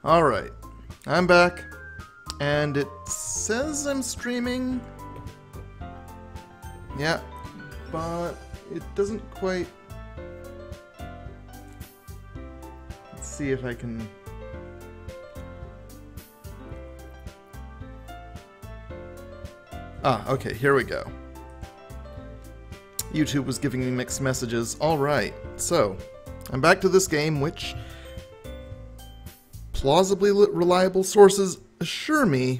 Alright, I'm back, and it says I'm streaming. Yeah, but it doesn't quite... Let's see if I can... Ah, okay, here we go. YouTube was giving me mixed messages. Alright, so, I'm back to this game, which plausibly reliable sources assure me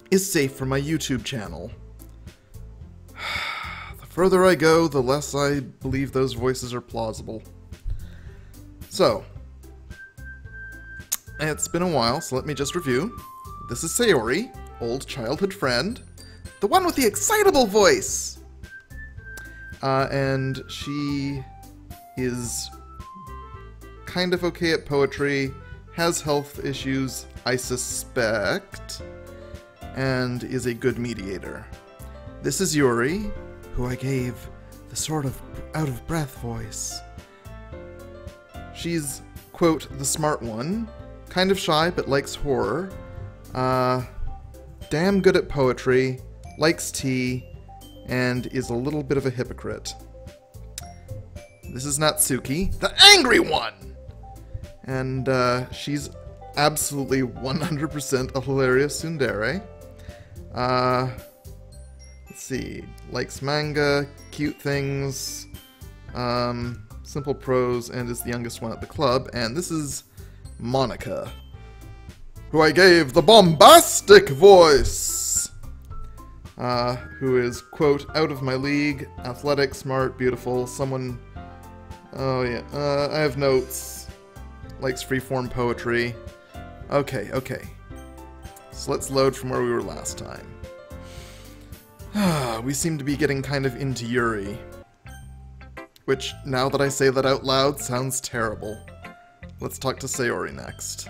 is safe for my YouTube channel. The further I go, the less I believe those voices are plausible. So, it's been a while, so let me just review. This is Sayori, old childhood friend, the one with the excitable voice! And she is kind of okay at poetry, has health issues, I suspect, and is a good mediator. This is Yuri, who I gave the sort of out-of-breath voice. She's, quote, the smart one, kind of shy but likes horror, damn good at poetry, likes tea, and is a little bit of a hypocrite. This is Natsuki, the angry one! And she's absolutely 100% a hilarious tsundere. Let's see, likes manga, cute things, simple prose, and is the youngest one at the club. And this is Monica, who I gave the bombastic voice! Who is, quote, out of my league, athletic, smart, beautiful, someone... Oh yeah, I have notes. Likes freeform poetry. Okay. So let's load from where we were last time. We seem to be getting kind of into Yuri. Which, now that I say that out loud, sounds terrible. Let's talk to Sayori next. ...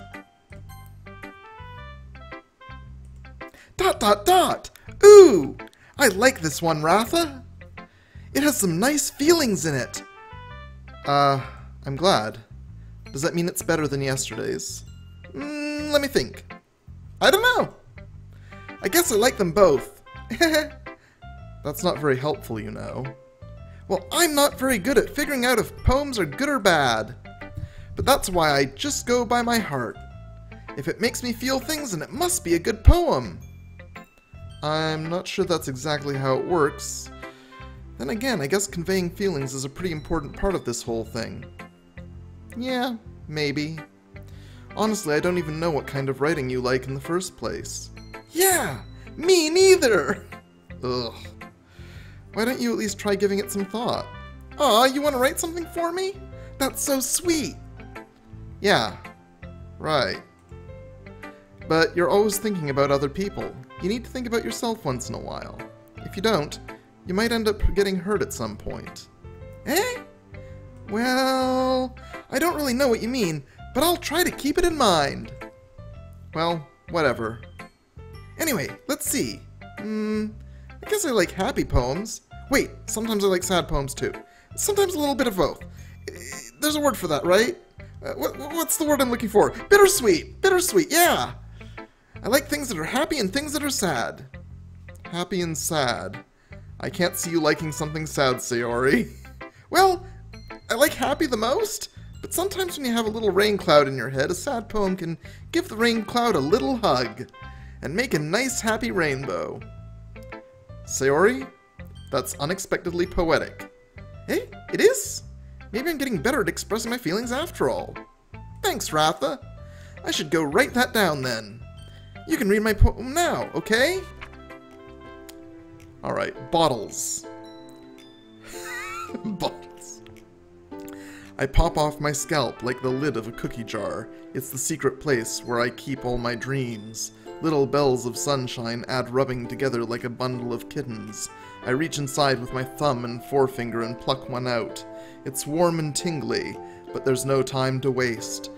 Ooh! I like this one, Ratha! It has some nice feelings in it! I'm glad. Does that mean it's better than yesterday's? Let me think. I don't know! I guess I like them both. That's not very helpful, you know. Well, I'm not very good at figuring out if poems are good or bad. But that's why I just go by my heart. If it makes me feel things, then it must be a good poem. I'm not sure that's exactly how it works. Then again, I guess conveying feelings is a pretty important part of this whole thing. Yeah, maybe. Honestly, I don't even know what kind of writing you like in the first place. Yeah, me neither! Ugh. Why don't you at least try giving it some thought? Aw, you want to write something for me? That's so sweet! Yeah, right. But you're always thinking about other people. You need to think about yourself once in a while. If you don't, you might end up getting hurt at some point. Eh? Well, I don't really know what you mean, but I'll try to keep it in mind. Well, whatever. Anyway, let's see. I guess I like happy poems. Wait, sometimes I like sad poems too. Sometimes a little bit of both. There's a word for that, right? What's the word I'm looking for? Bittersweet! Bittersweet, yeah! I like things that are happy and things that are sad. Happy and sad. I can't see you liking something sad, Sayori. Well, I like happy the most, but sometimes when you have a little rain cloud in your head, a sad poem can give the rain cloud a little hug and make a nice happy rainbow. Sayori, that's unexpectedly poetic. Eh? It is? Maybe I'm getting better at expressing my feelings after all. Thanks, Ratha. I should go write that down then. You can read my poem now, okay? Alright, bottles. Bottles. I pop off my scalp like the lid of a cookie jar. It's the secret place where I keep all my dreams. Little bells of sunshine add rubbing together like a bundle of kittens. I reach inside with my thumb and forefinger and pluck one out. It's warm and tingly, but there's no time to waste.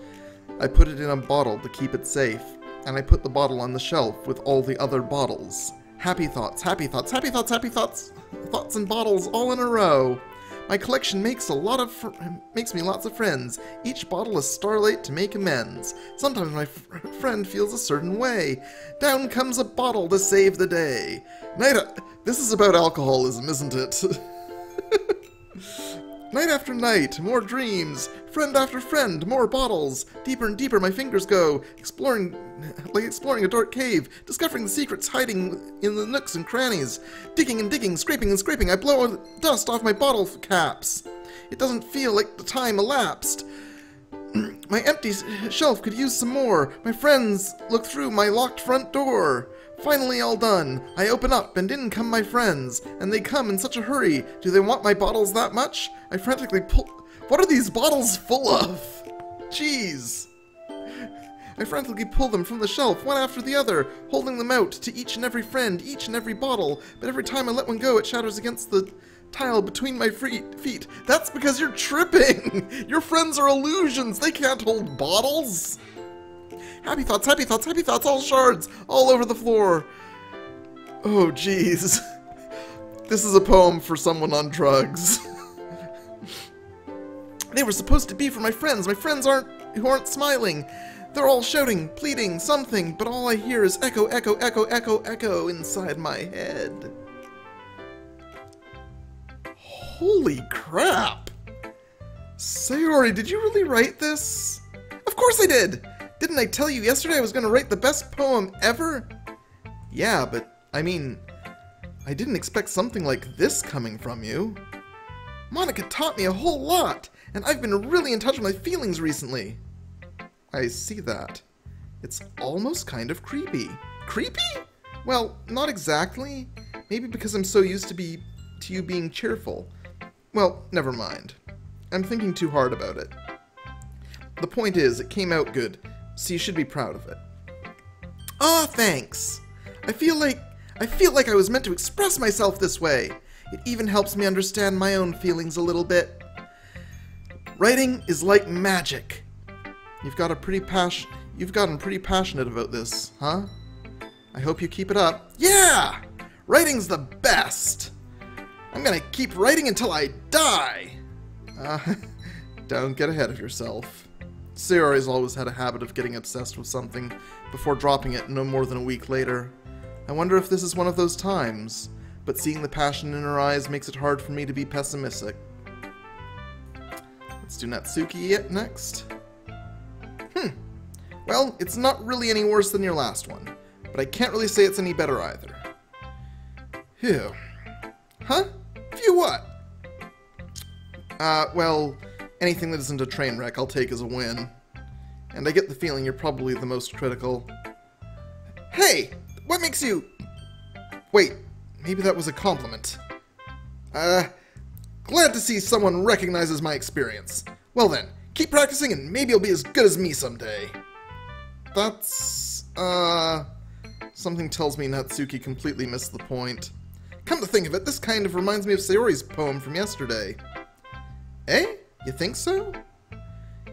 I put it in a bottle to keep it safe, and I put the bottle on the shelf with all the other bottles. Happy thoughts, happy thoughts, happy thoughts, happy thoughts. Thoughts and bottles all in a row. My collection makes me lots of friends. Each bottle is starlight to make amends. Sometimes my friend feels a certain way. Down comes a bottle to save the day. This is about alcoholism, isn't it? Night after night, more dreams. Friend after friend, more bottles. Deeper and deeper my fingers go, exploring a dark cave, discovering the secrets hiding in the nooks and crannies. Digging and digging, scraping and scraping, I blow dust off my bottle caps. It doesn't feel like the time elapsed. My empty shelf could use some more. My friends look through my locked front door. Finally all done. I open up, and in come my friends. And they come in such a hurry. Do they want my bottles that much? I frantically pull... What are these bottles full of? Jeez. I frantically pull them from the shelf, one after the other, holding them out to each and every friend, each and every bottle. But every time I let one go, it shatters against the tile between my feet. That's because you're tripping! Your friends are illusions! They can't hold bottles! Happy thoughts, happy thoughts, happy thoughts, all shards, all over the floor. Oh, jeez. This is a poem for someone on drugs. They were supposed to be for my friends who aren't smiling. They're all shouting, pleading, something, but all I hear is echo, echo, echo, echo, echo inside my head. Holy crap! Sayori, did you really write this? Of course I did! Didn't I tell you yesterday I was going to write the best poem ever? Yeah, but, I mean, I didn't expect something like this coming from you. Monika taught me a whole lot, and I've been really in touch with my feelings recently. I see that. It's almost kind of creepy. Creepy? Well, not exactly. Maybe because I'm so used to you being cheerful. Well, never mind. I'm thinking too hard about it. The point is, it came out good, so you should be proud of it. Aw, thanks. I feel like I was meant to express myself this way. It even helps me understand my own feelings a little bit. Writing is like magic. You've gotten pretty passionate about this, huh? I hope you keep it up. Yeah! Writing's the best! I'm gonna keep writing until I die! Don't get ahead of yourself. Sayori's always had a habit of getting obsessed with something before dropping it no more than a week later. I wonder if this is one of those times, but seeing the passion in her eyes makes it hard for me to be pessimistic. Let's do Natsuki next. Well, it's not really any worse than your last one, but I can't really say it's any better either. Phew. Huh? Phew what? Well, anything that isn't a train wreck I'll take as a win. And I get the feeling you're probably the most critical. Hey! What makes you... Wait, maybe that was a compliment. Glad to see someone recognizes my experience. Well then, keep practicing and maybe you'll be as good as me someday. That's, something tells me Natsuki completely missed the point. Come to think of it, this kind of reminds me of Sayori's poem from yesterday. Eh? You think so?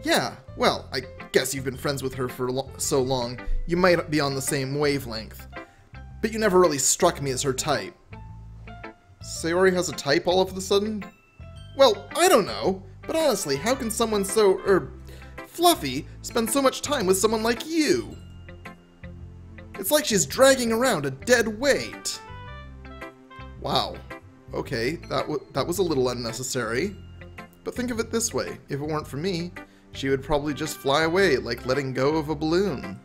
Yeah, well, I guess you've been friends with her for so long, you might be on the same wavelength. But you never really struck me as her type. Sayori has a type all of a sudden? Well, I don't know, but honestly, how can someone so, fluffy spend so much time with someone like you? It's like she's dragging around a dead weight. Wow. Okay, that was a little unnecessary. But think of it this way, if it weren't for me, she would probably just fly away like letting go of a balloon.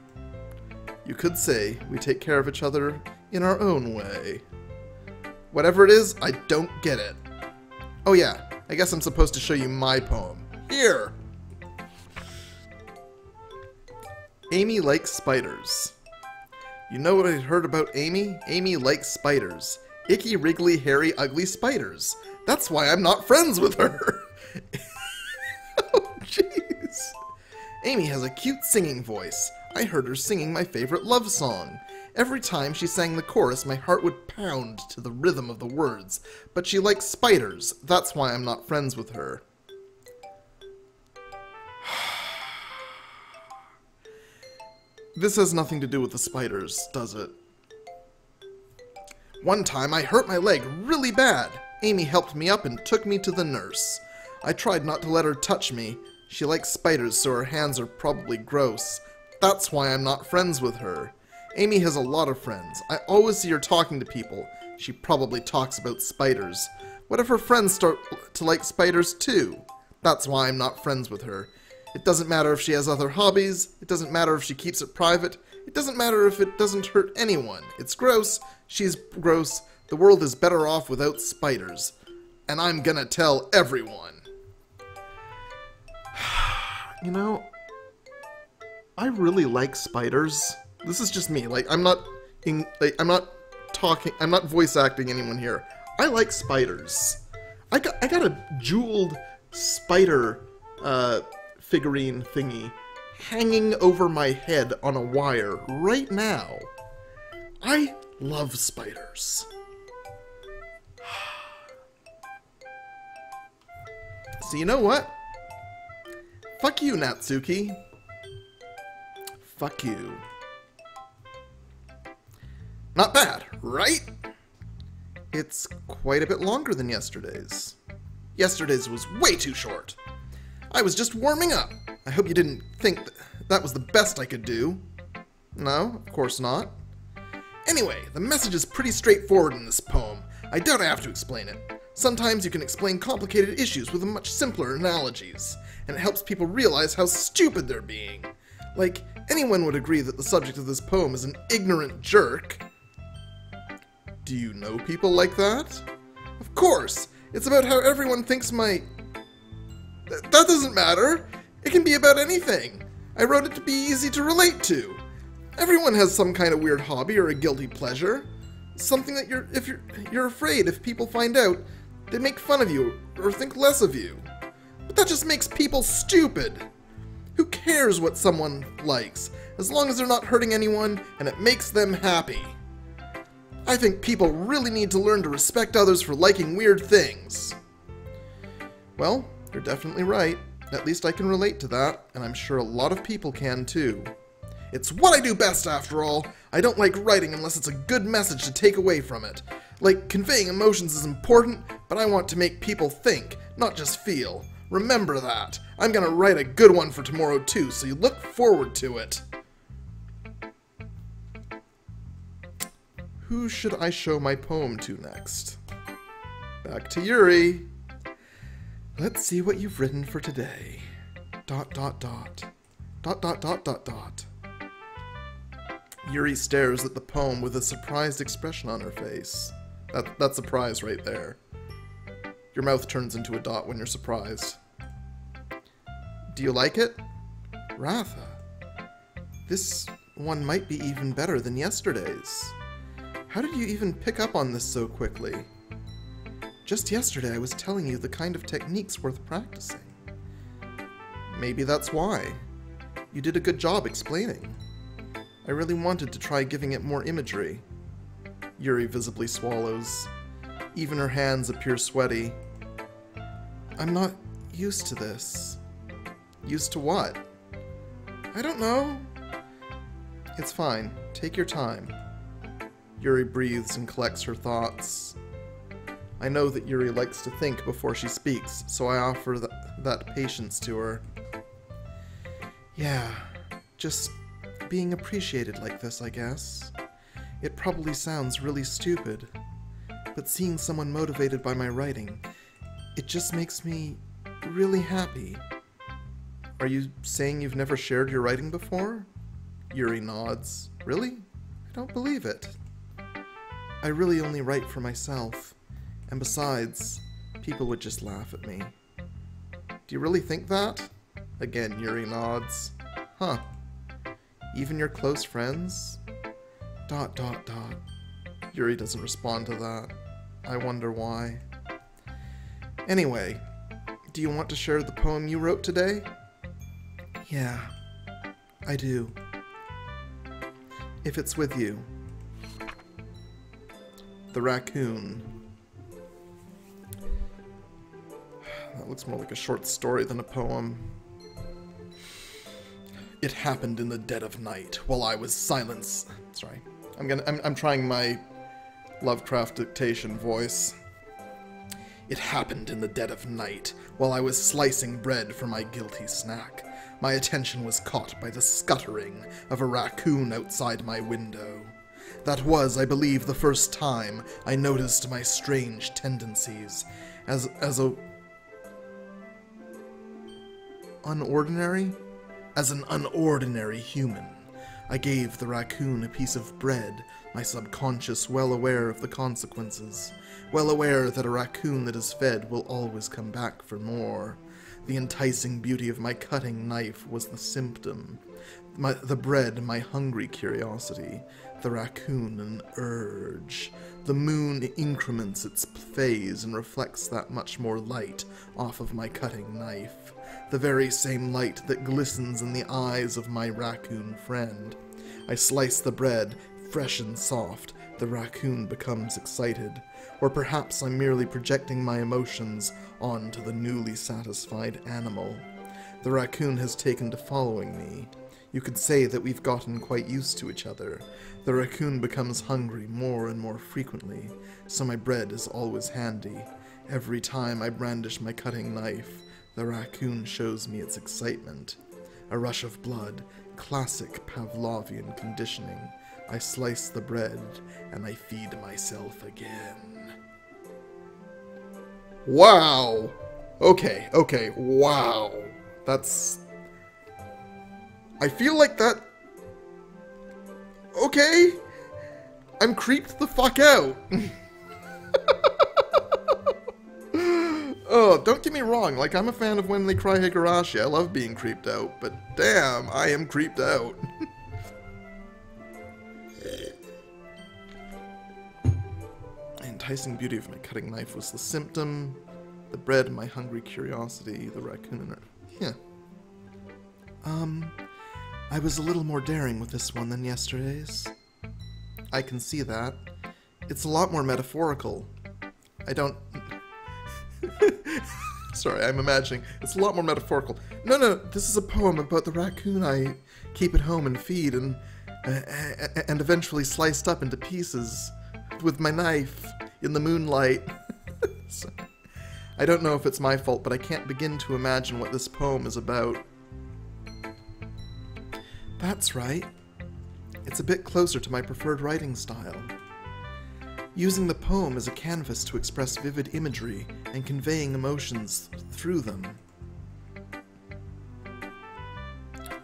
You could say we take care of each other in our own way. Whatever it is, I don't get it. Oh yeah, I guess I'm supposed to show you my poem. Here! Amy likes spiders. You know what I heard about Amy? Amy likes spiders. Icky, wriggly, hairy, ugly spiders. That's why I'm not friends with her. Oh, jeez. Amy has a cute singing voice. I heard her singing my favorite love song. Every time she sang the chorus, my heart would pound to the rhythm of the words. But she likes spiders. That's why I'm not friends with her. This has nothing to do with the spiders, does it? One time I hurt my leg really bad. Amy helped me up and took me to the nurse. I tried not to let her touch me. She likes spiders, so her hands are probably gross. That's why I'm not friends with her. Amy has a lot of friends. I always see her talking to people. She probably talks about spiders. What if her friends start to like spiders too? That's why I'm not friends with her. It doesn't matter if she has other hobbies. It doesn't matter if she keeps it private. It doesn't matter if it doesn't hurt anyone. It's gross. She's gross. The world is better off without spiders. And I'm gonna tell everyone. You know, I really like spiders. This is just me. Like, I'm not voice acting anyone here. I like spiders. I got a jeweled spider figurine thingy hanging over my head on a wire right now. I love spiders. So you know what? Fuck you, Natsuki. Fuck you. Not bad, right? It's quite a bit longer than yesterday's. Yesterday's was way too short. I was just warming up. I hope you didn't think that was the best I could do. No, of course not. Anyway, the message is pretty straightforward in this poem. I doubt I have to explain it. Sometimes you can explain complicated issues with much simpler analogies, and it helps people realize how stupid they're being. Like, anyone would agree that the subject of this poem is an ignorant jerk. Do you know people like that? Of course! It's about how everyone thinks my... That doesn't matter! It can be about anything! I wrote it to be easy to relate to. Everyone has some kind of weird hobby or a guilty pleasure. Something that you're afraid if people find out, they make fun of you or think less of you. But that just makes people stupid. Who cares what someone likes, as long as they're not hurting anyone and it makes them happy? I think people really need to learn to respect others for liking weird things. Well, you're definitely right. At least I can relate to that, and I'm sure a lot of people can too. It's what I do best, after all. I don't like writing unless it's a good message to take away from it. Like, conveying emotions is important, but I want to make people think, not just feel. Remember that. I'm gonna write a good one for tomorrow too, so you look forward to it. Who should I show my poem to next? Back to Yuri. Let's see what you've written for today. ... Yuri stares at the poem with a surprised expression on her face. That's surprise right there. Your mouth turns into a dot when you're surprised. Do you like it? Ratha, this one might be even better than yesterday's. How did you even pick up on this so quickly? Just yesterday I was telling you the kind of techniques worth practicing. Maybe that's why. You did a good job explaining. I really wanted to try giving it more imagery. Yuri visibly swallows. Even her hands appear sweaty. I'm not used to this. Used to what? I don't know. It's fine. Take your time. Yuri breathes and collects her thoughts. I know that Yuri likes to think before she speaks, so I offer that patience to her. Yeah, just being appreciated like this, I guess. It probably sounds really stupid, but seeing someone motivated by my writing, it just makes me really happy. Are you saying you've never shared your writing before? Yuri nods. Really? I don't believe it. I really only write for myself, and besides, people would just laugh at me. Do you really think that? Again, Yuri nods. Huh. Even your close friends? ... Yuri doesn't respond to that. I wonder why. Anyway, do you want to share the poem you wrote today? Yeah, I do. If it's with you. The raccoon. That looks more like a short story than a poem. It happened in the dead of night, while I was silenced. Sorry. I'm trying my Lovecraft dictation voice. It happened in the dead of night, while I was slicing bread for my guilty snack. My attention was caught by the scuttering of a raccoon outside my window. That was, I believe, the first time I noticed my strange tendencies as an unordinary human. I gave the raccoon a piece of bread, my subconscious well aware of the consequences, well aware that a raccoon that is fed will always come back for more. The enticing beauty of my cutting knife was the symptom. The bread, my hungry curiosity. The raccoon, an urge. The moon increments its phase and reflects that much more light off of my cutting knife. The very same light that glistens in the eyes of my raccoon friend. I slice the bread, fresh and soft. The raccoon becomes excited. Or perhaps I'm merely projecting my emotions onto the newly satisfied animal. The raccoon has taken to following me. You could say that we've gotten quite used to each other. The raccoon becomes hungry more and more frequently, so my bread is always handy. Every time I brandish my cutting knife, the raccoon shows me its excitement. A rush of blood, classic Pavlovian conditioning. I slice the bread, and I feed myself again. Wow! Okay, wow. That's... I feel like that... Okay? I'm creeped the fuck out. Oh, don't get me wrong, like, I'm a fan of When They Cry Higurashi. I love being creeped out, but damn, I am creeped out. The enticing beauty of my cutting knife was the symptom. The bread, my hungry curiosity, the raccoon and her... Yeah. I was a little more daring with this one than yesterday's. I can see that. It's a lot more metaphorical. I don't... Sorry, I'm imagining. It's a lot more metaphorical. No, this is a poem about the raccoon I keep at home and feed and eventually sliced up into pieces with my knife in the moonlight. So, I don't know if it's my fault, but I can't begin to imagine what this poem is about. That's right. It's a bit closer to my preferred writing style. Using the poem as a canvas to express vivid imagery and conveying emotions through them.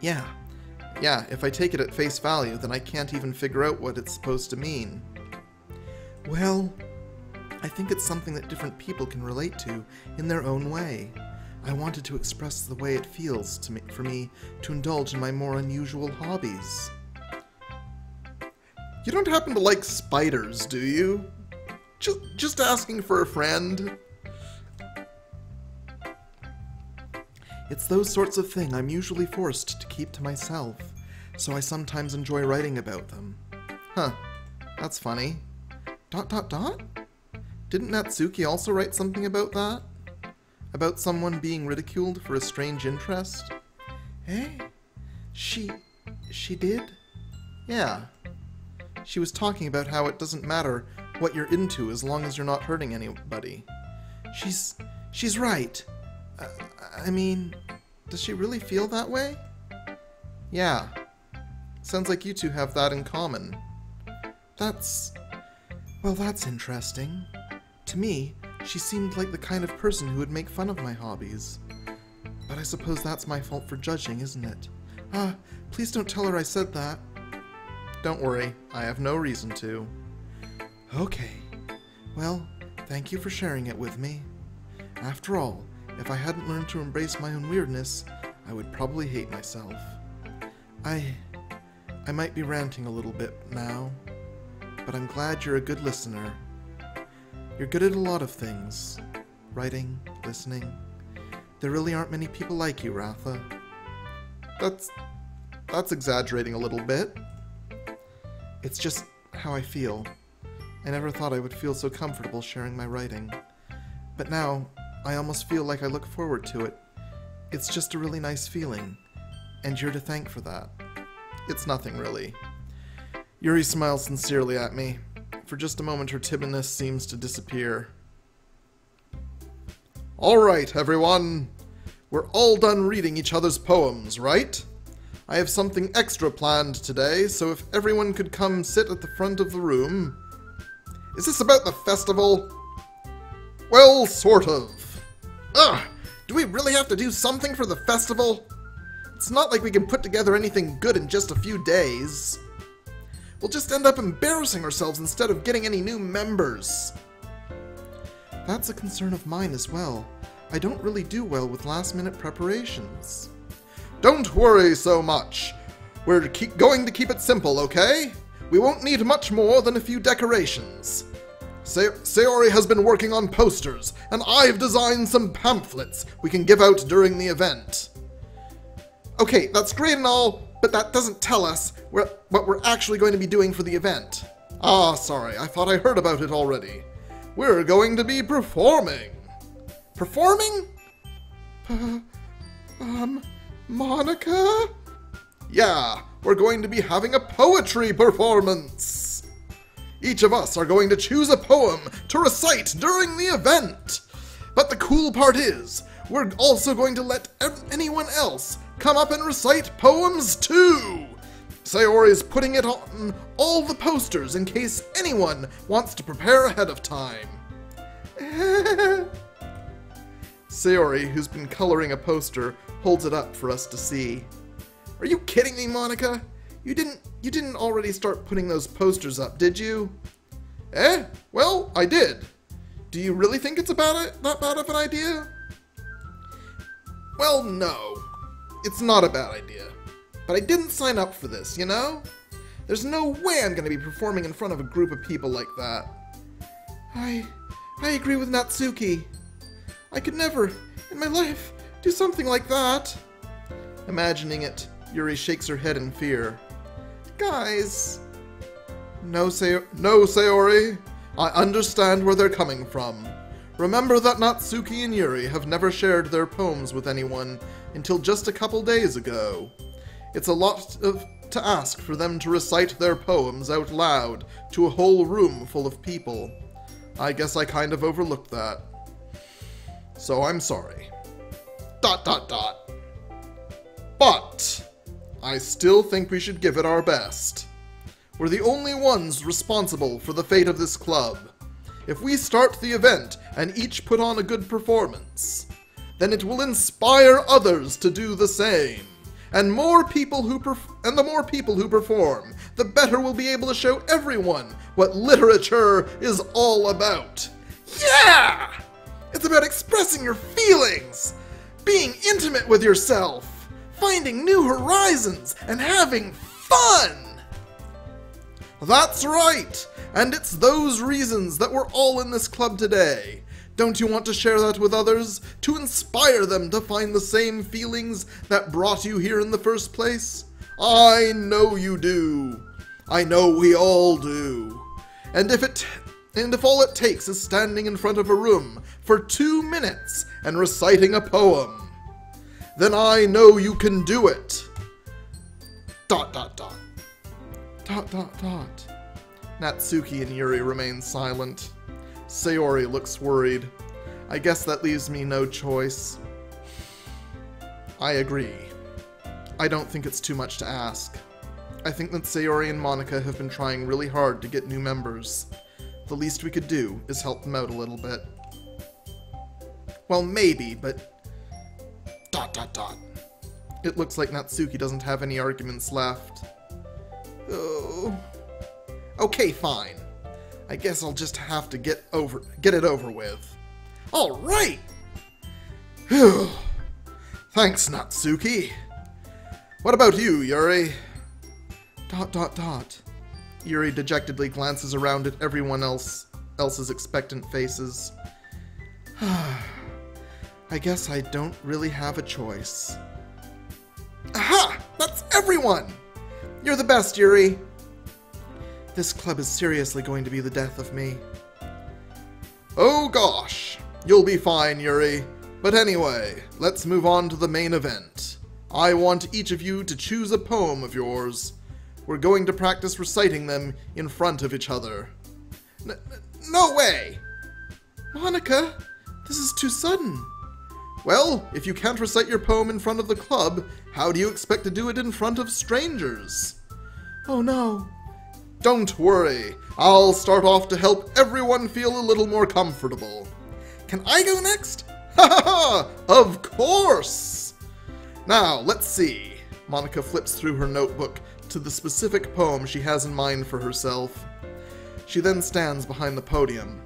Yeah, if I take it at face value, then I can't even figure out what it's supposed to mean. Well, I think it's something that different people can relate to in their own way. I wanted to express the way it feels for me to indulge in my more unusual hobbies. You don't happen to like spiders, do you? Just asking for a friend. It's those sorts of things I'm usually forced to keep to myself, so I sometimes enjoy writing about them. Huh, that's funny. ... Didn't Natsuki also write something about that? About someone being ridiculed for a strange interest? Eh? She did? Yeah. She was talking about how it doesn't matter what you're into as long as you're not hurting anybody. She's right. I mean, does she really feel that way? Yeah. Sounds like you two have that in common. That's interesting. To me, she seemed like the kind of person who would make fun of my hobbies. But I suppose that's my fault for judging, isn't it? Please don't tell her I said that. Don't worry, I have no reason to. Okay. Well, thank you for sharing it with me. After all, if I hadn't learned to embrace my own weirdness, I would probably hate myself. I might be ranting a little bit now, but I'm glad you're a good listener. You're good at a lot of things. Writing, listening. There really aren't many people like you, Ratha. That's exaggerating a little bit. It's just how I feel. I never thought I would feel so comfortable sharing my writing. But now, I almost feel like I look forward to it. It's just a really nice feeling, and you're to thank for that. It's nothing, really. Yuri smiles sincerely at me. For just a moment, her timidness seems to disappear. Alright, everyone. We're all done reading each other's poems, right? I have something extra planned today, so if everyone could come sit at the front of the room... Is this about the festival? Well, sort of. Ugh! Do we really have to do something for the festival? It's not like we can put together anything good in just a few days. We'll just end up embarrassing ourselves instead of getting any new members. That's a concern of mine as well. I don't really do well with last-minute preparations. Don't worry so much. We're going to keep it simple, okay? We won't need much more than a few decorations. Sayori has been working on posters, and I've designed some pamphlets we can give out during the event. Okay, that's great and all, but that doesn't tell us what we're actually going to be doing for the event. Ah, sorry, I thought I heard about it already. We're going to be performing. Performing? Monica? Yeah, we're going to be having a poetry performance. Each of us are going to choose a poem to recite during the event. But the cool part is, we're also going to let anyone else come up and recite poems too. Sayori is putting it on all the posters in case anyone wants to prepare ahead of time. Sayori, who's been coloring a poster, holds it up for us to see. Are you kidding me, Monica? You didn't already start putting those posters up, did you? Well, I did. Do you really think it's that bad of an idea? Well, no. It's not a bad idea. But I didn't sign up for this, you know? There's no way I'm gonna be performing in front of a group of people like that. I agree with Natsuki. I could never, in my life, do something like that. Imagining it, Yuri shakes her head in fear. Guys... No, Sayori. I understand where they're coming from. Remember that Natsuki and Yuri have never shared their poems with anyone until just a couple days ago. It's a lot to ask for them to recite their poems out loud to a whole room full of people. I guess I kind of overlooked that. So I'm sorry. ... But I still think we should give it our best. We're the only ones responsible for the fate of this club. If we start the event and each put on a good performance, then it will inspire others to do the same. And the more people who perform, the better we'll be able to show everyone what literature is all about. Yeah! It's about expressing your feelings, being intimate with yourself, finding new horizons, and having fun! That's right! And it's those reasons that we're all in this club today. Don't you want to share that with others? To inspire them to find the same feelings that brought you here in the first place? I know you do. I know we all do. And if all it takes is standing in front of a room for 2 minutes and reciting a poem, then I know you can do it. ... Natsuki and Yuri remain silent. Sayori looks worried. I guess that leaves me no choice. I agree. I don't think it's too much to ask. I think that Sayori and Monica have been trying really hard to get new members. The least we could do is help them out a little bit. Well, maybe, but... ... It looks like Natsuki doesn't have any arguments left. Oh... Okay, fine. I guess I'll just have to get it over with. All right! Phew. Thanks, Natsuki. What about you, Yuri? ... Yuri dejectedly glances around at everyone else's expectant faces. I guess I don't really have a choice. Aha! That's everyone! You're the best, Yuri. This club is seriously going to be the death of me. Oh gosh, you'll be fine, Yuri. But anyway, let's move on to the main event. I want each of you to choose a poem of yours. We're going to practice reciting them in front of each other. No way! Monica, This is too sudden. Well, if you can't recite your poem in front of the club, how do you expect to do it in front of strangers? Oh no. Don't worry. I'll start off to help everyone feel a little more comfortable. Can I go next? Ha ha ha! Of course! Now, let's see. Monica flips through her notebook to the specific poem she has in mind for herself. She then stands behind the podium.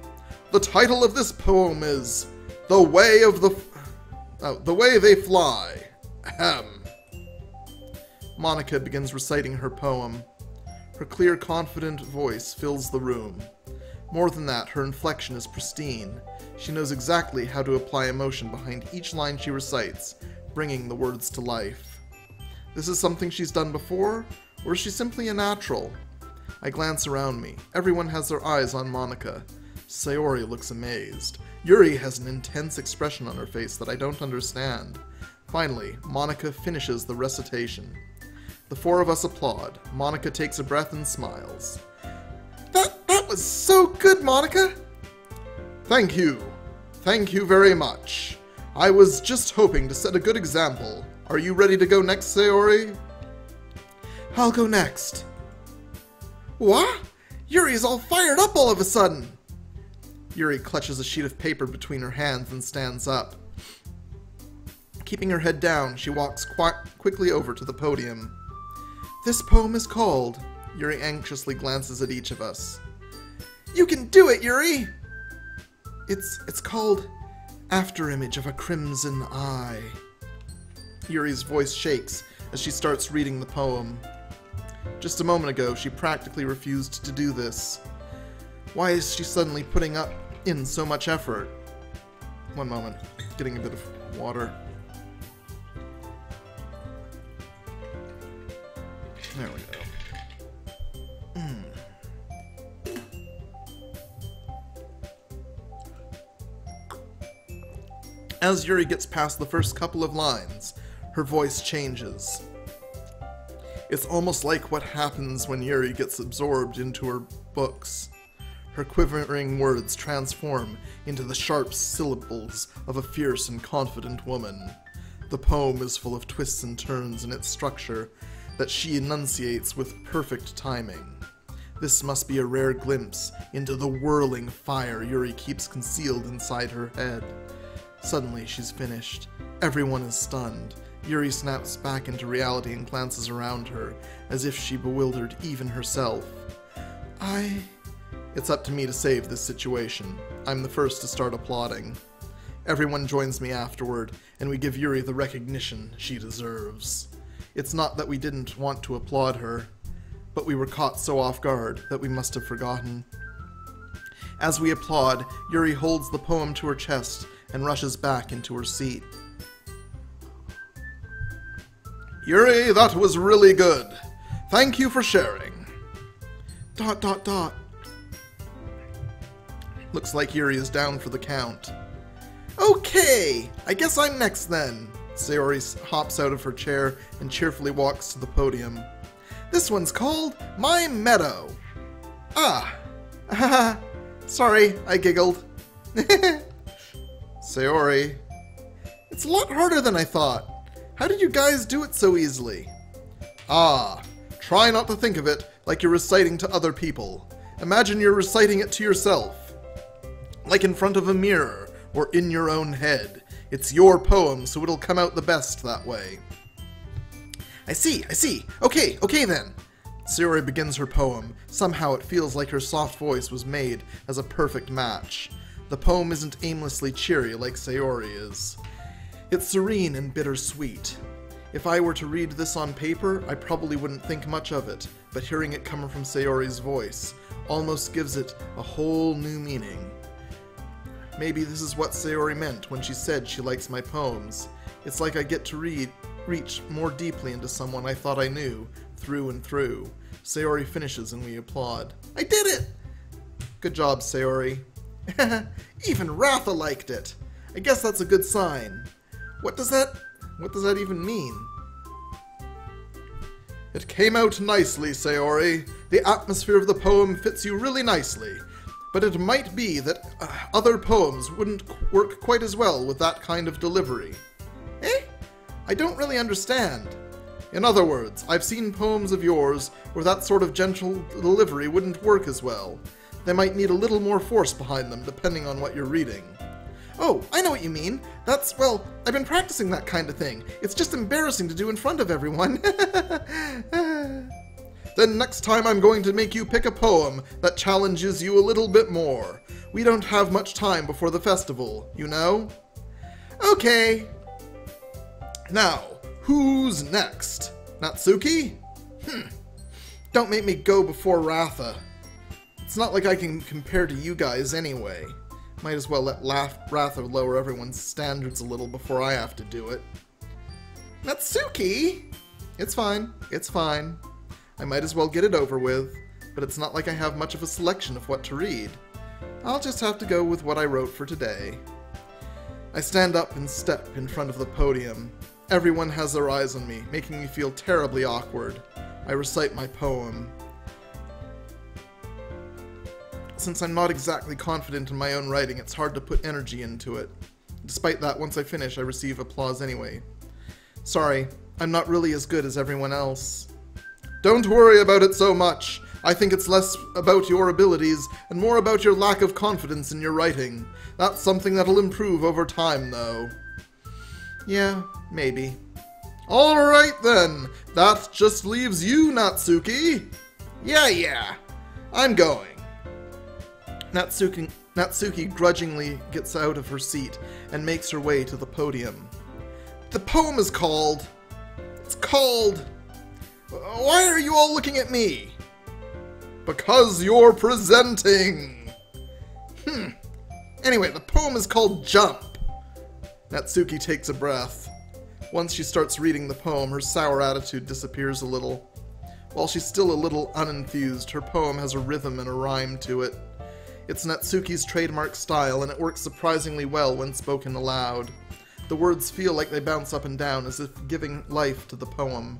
The title of this poem is The Way They Fly. Ahem. Monica begins reciting her poem. Her clear, confident voice fills the room. More than that, her inflection is pristine. She knows exactly how to apply emotion behind each line she recites, bringing the words to life. This is something she's done before, or is she simply a natural? I glance around me. Everyone has their eyes on Monica. Sayori looks amazed. Yuri has an intense expression on her face that I don't understand. Finally, Monica finishes the recitation. The four of us applaud. Monica takes a breath and smiles. That was so good, Monica! Thank you. Thank you very much. I was just hoping to set a good example. Are you ready to go next, Sayori? I'll go next. What? Yuri's all fired up all of a sudden. Yuri clutches a sheet of paper between her hands and stands up. Keeping her head down, she walks quickly over to the podium. This poem is called... Yuri anxiously glances at each of us. You can do it, Yuri! It's called Afterimage of a Crimson Eye. Yuri's voice shakes as she starts reading the poem. Just a moment ago, she practically refused to do this. Why is she suddenly putting in so much effort? One moment, getting a bit of water. There we go. As Yuri gets past the first couple of lines, her voice changes. It's almost like what happens when Yuri gets absorbed into her books. Her quivering words transform into the sharp syllables of a fierce and confident woman. The poem is full of twists and turns in its structure that she enunciates with perfect timing. This must be a rare glimpse into the whirling fire Yuri keeps concealed inside her head. Suddenly, she's finished. Everyone is stunned. Yuri snaps back into reality and glances around her, as if she bewildered even herself. It's up to me to save this situation. I'm the first to start applauding. Everyone joins me afterward, and we give Yuri the recognition she deserves. It's not that we didn't want to applaud her, but we were caught so off guard that we must have forgotten. As we applaud, Yuri holds the poem to her chest and rushes back into her seat. Yuri, that was really good. Thank you for sharing. ... Looks like Yuri is down for the count. Okay, I guess I'm next then. Sayori hops out of her chair and cheerfully walks to the podium. This one's called My Meadow. Haha. Sorry, I giggled. Sayori. It's a lot harder than I thought. How did you guys do it so easily? Try not to think of it like you're reciting to other people. Imagine you're reciting it to yourself. Like in front of a mirror, or in your own head. It's your poem, so it'll come out the best that way. I see. Okay then. Sayori begins her poem. Somehow it feels like her soft voice was made as a perfect match. The poem isn't aimlessly cheery like Sayori is. It's serene and bittersweet. If I were to read this on paper, I probably wouldn't think much of it, but hearing it come from Sayori's voice almost gives it a whole new meaning. Maybe this is what Sayori meant when she said she likes my poems. It's like I get to reach more deeply into someone I thought I knew, through and through. Sayori finishes and we applaud. I did it! Good job, Sayori. Even Ratha liked it. I guess that's a good sign. What does that even mean? It came out nicely, Sayori. The atmosphere of the poem fits you really nicely. but it might be that other poems wouldn't work quite as well with that kind of delivery. Eh? I don't really understand. In other words, I've seen poems of yours where that sort of gentle delivery wouldn't work as well. They might need a little more force behind them, depending on what you're reading. Oh, I know what you mean. Well, I've been practicing that kind of thing. It's just embarrassing to do in front of everyone. Then next time I'm going to make you pick a poem that challenges you a little bit more. We don't have much time before the festival, you know? Okay. Now, who's next? Natsuki? Don't make me go before Ratha. It's not like I can compare to you guys anyway. Might as well let Ratha lower everyone's standards a little before I have to do it. Natsuki? It's fine. It's fine. I might as well get it over with, but it's not like I have much of a selection of what to read. I'll just have to go with what I wrote for today. I stand up and step in front of the podium. Everyone has their eyes on me, making me feel terribly awkward. I recite my poem. Since I'm not exactly confident in my own writing, it's hard to put energy into it. Despite that, once I finish, I receive applause anyway. Sorry, I'm not really as good as everyone else. Don't worry about it so much. I think it's less about your abilities and more about your lack of confidence in your writing. That's something that'll improve over time, though. Yeah, maybe. Alright then, that just leaves you, Natsuki. Yeah, I'm going. Natsuki grudgingly gets out of her seat and makes her way to the podium. The poem is called... It's called... Why are you all looking at me? Because you're presenting! Anyway, the poem is called Jump. Natsuki takes a breath. Once she starts reading the poem, her sour attitude disappears a little. While she's still a little unenthused, her poem has a rhythm and a rhyme to it. It's Natsuki's trademark style, and it works surprisingly well when spoken aloud. The words feel like they bounce up and down, as if giving life to the poem.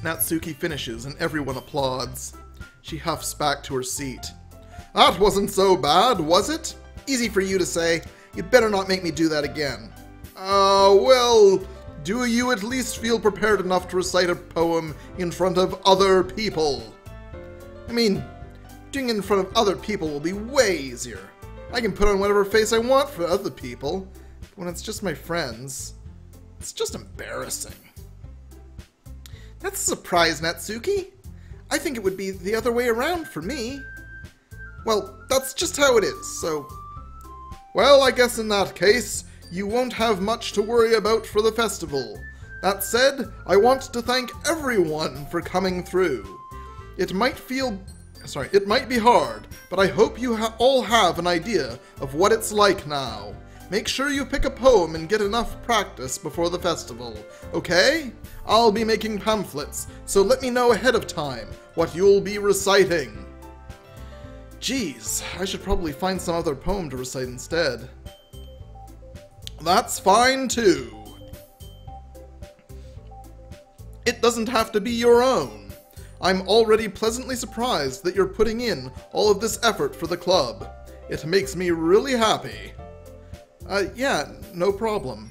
Natsuki finishes, and everyone applauds. She huffs back to her seat. That wasn't so bad, was it? Easy for you to say. You'd better not make me do that again. Well, do you at least feel prepared enough to recite a poem in front of other people? I mean, doing it in front of other people will be way easier. I can put on whatever face I want for other people, but when it's just my friends, it's just embarrassing. That's a surprise, Natsuki. I think it would be the other way around for me. Well, that's just how it is, so... Well, I guess in that case, you won't have much to worry about for the festival. That said, I want to thank everyone for coming through. It might be hard, but I hope you all have an idea of what it's like now. Make sure you pick a poem and get enough practice before the festival, okay? I'll be making pamphlets, so let me know ahead of time what you'll be reciting. Geez, I should probably find some other poem to recite instead. That's fine too. It doesn't have to be your own. I'm already pleasantly surprised that you're putting in all of this effort for the club. It makes me really happy. Yeah, no problem.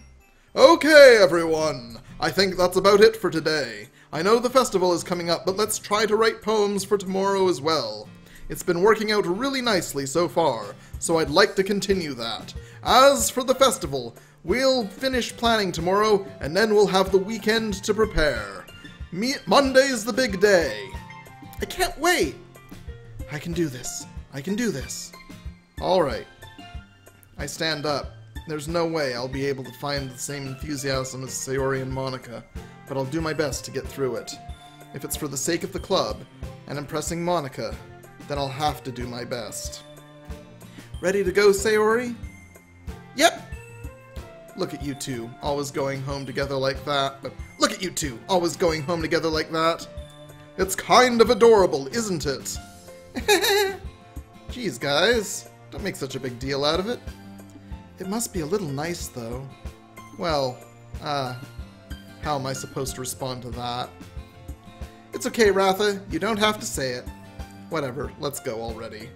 Okay, everyone. I think that's about it for today. I know the festival is coming up, but let's try to write poems for tomorrow as well. It's been working out really nicely so far, so I'd like to continue that. As for the festival, we'll finish planning tomorrow, and then we'll have the weekend to prepare. Monday's the big day. I can't wait. I can do this. I can do this. Alright. I stand up. There's no way I'll be able to find the same enthusiasm as Sayori and Monica, but I'll do my best to get through it. If it's for the sake of the club, and impressing Monica, then I'll have to do my best. Ready to go, Sayori? Yep! Look at you two, always going home together like that. But look at you two, always going home together like that. It's kind of adorable, isn't it? Geez, guys, don't make such a big deal out of it. It must be a little nice, though. Well, how am I supposed to respond to that? It's okay, Ratha. You don't have to say it. Whatever, let's go already.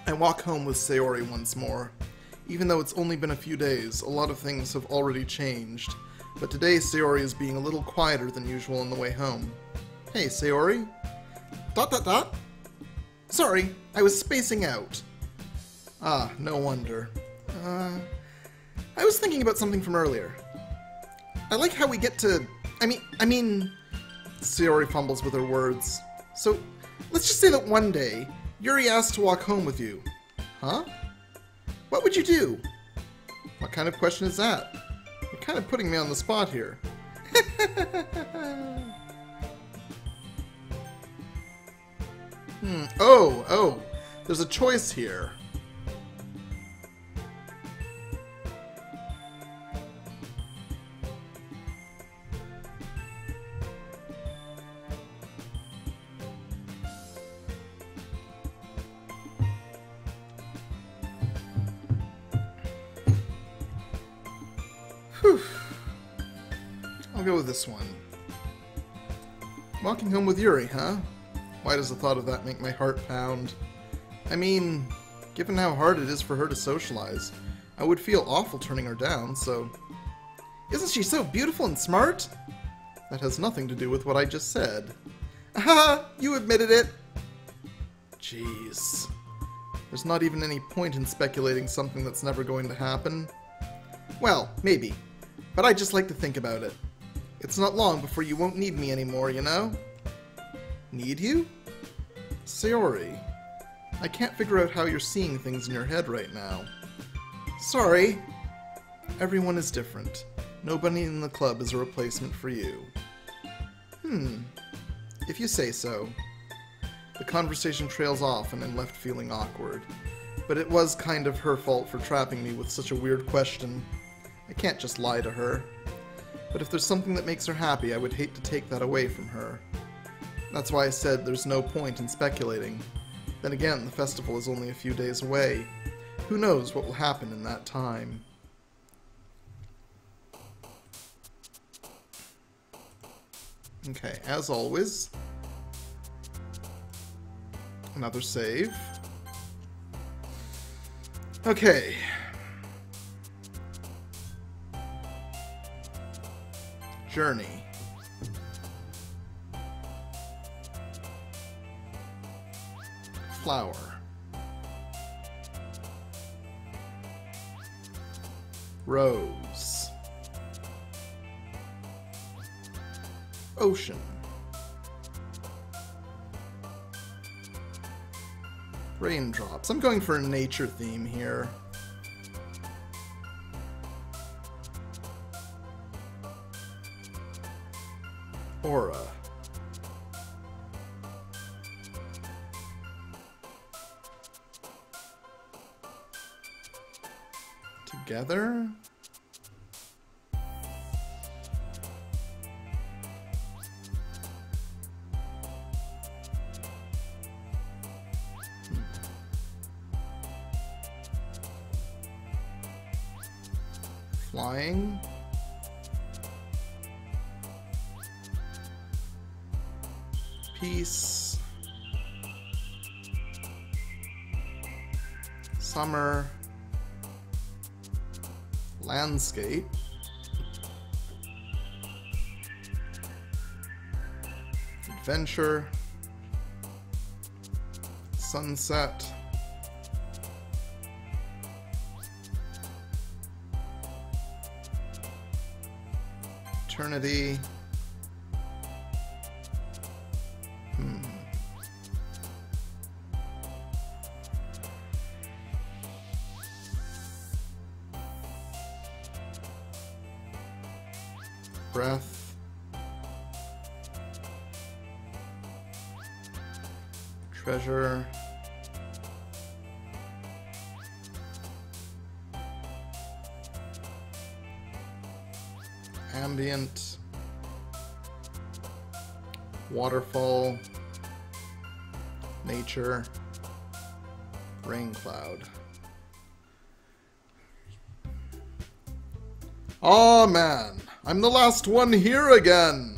I walk home with Sayori once more. Even though it's only been a few days, a lot of things have already changed. But today Sayori is being a little quieter than usual on the way home. Hey, Sayori? ... Sorry, I was spacing out. Ah, no wonder. I was thinking about something from earlier. I like how we get to... I mean... Sayori fumbles with her words. So, let's just say that one day, Yuri asked to walk home with you. Huh? What would you do? What kind of question is that? You're kind of putting me on the spot here. Oh, there's a choice here. Whew. I'll go with this one. Walking home with Yuri, huh? Why does the thought of that make my heart pound? I mean, given how hard it is for her to socialize, I would feel awful turning her down, so... Isn't she so beautiful and smart? That has nothing to do with what I just said. Aha! You admitted it! Jeez. There's not even any point in speculating something that's never going to happen. Well, maybe. But I just like to think about it. It's not long before you won't need me anymore, you know? Need you? Sayori, I can't figure out how you're seeing things in your head right now. Sorry. Everyone is different. Nobody in the club is a replacement for you. If you say so. The conversation trails off and I'm left feeling awkward. But it was kind of her fault for trapping me with such a weird question. I can't just lie to her. But if there's something that makes her happy, I would hate to take that away from her. That's why I said there's no point in speculating. Then again, the festival is only a few days away. Who knows what will happen in that time? Okay, as always, another save. Okay. Journey. Flower. Rose. Ocean. Raindrops. I'm going for a nature theme here. Aura. Together? Flying? Peace. Summer. Landscape. Adventure. Sunset. Eternity. Breath. Treasure. Ambient. Waterfall. Nature. Rain cloud. Aw, man. I'm the last one here again.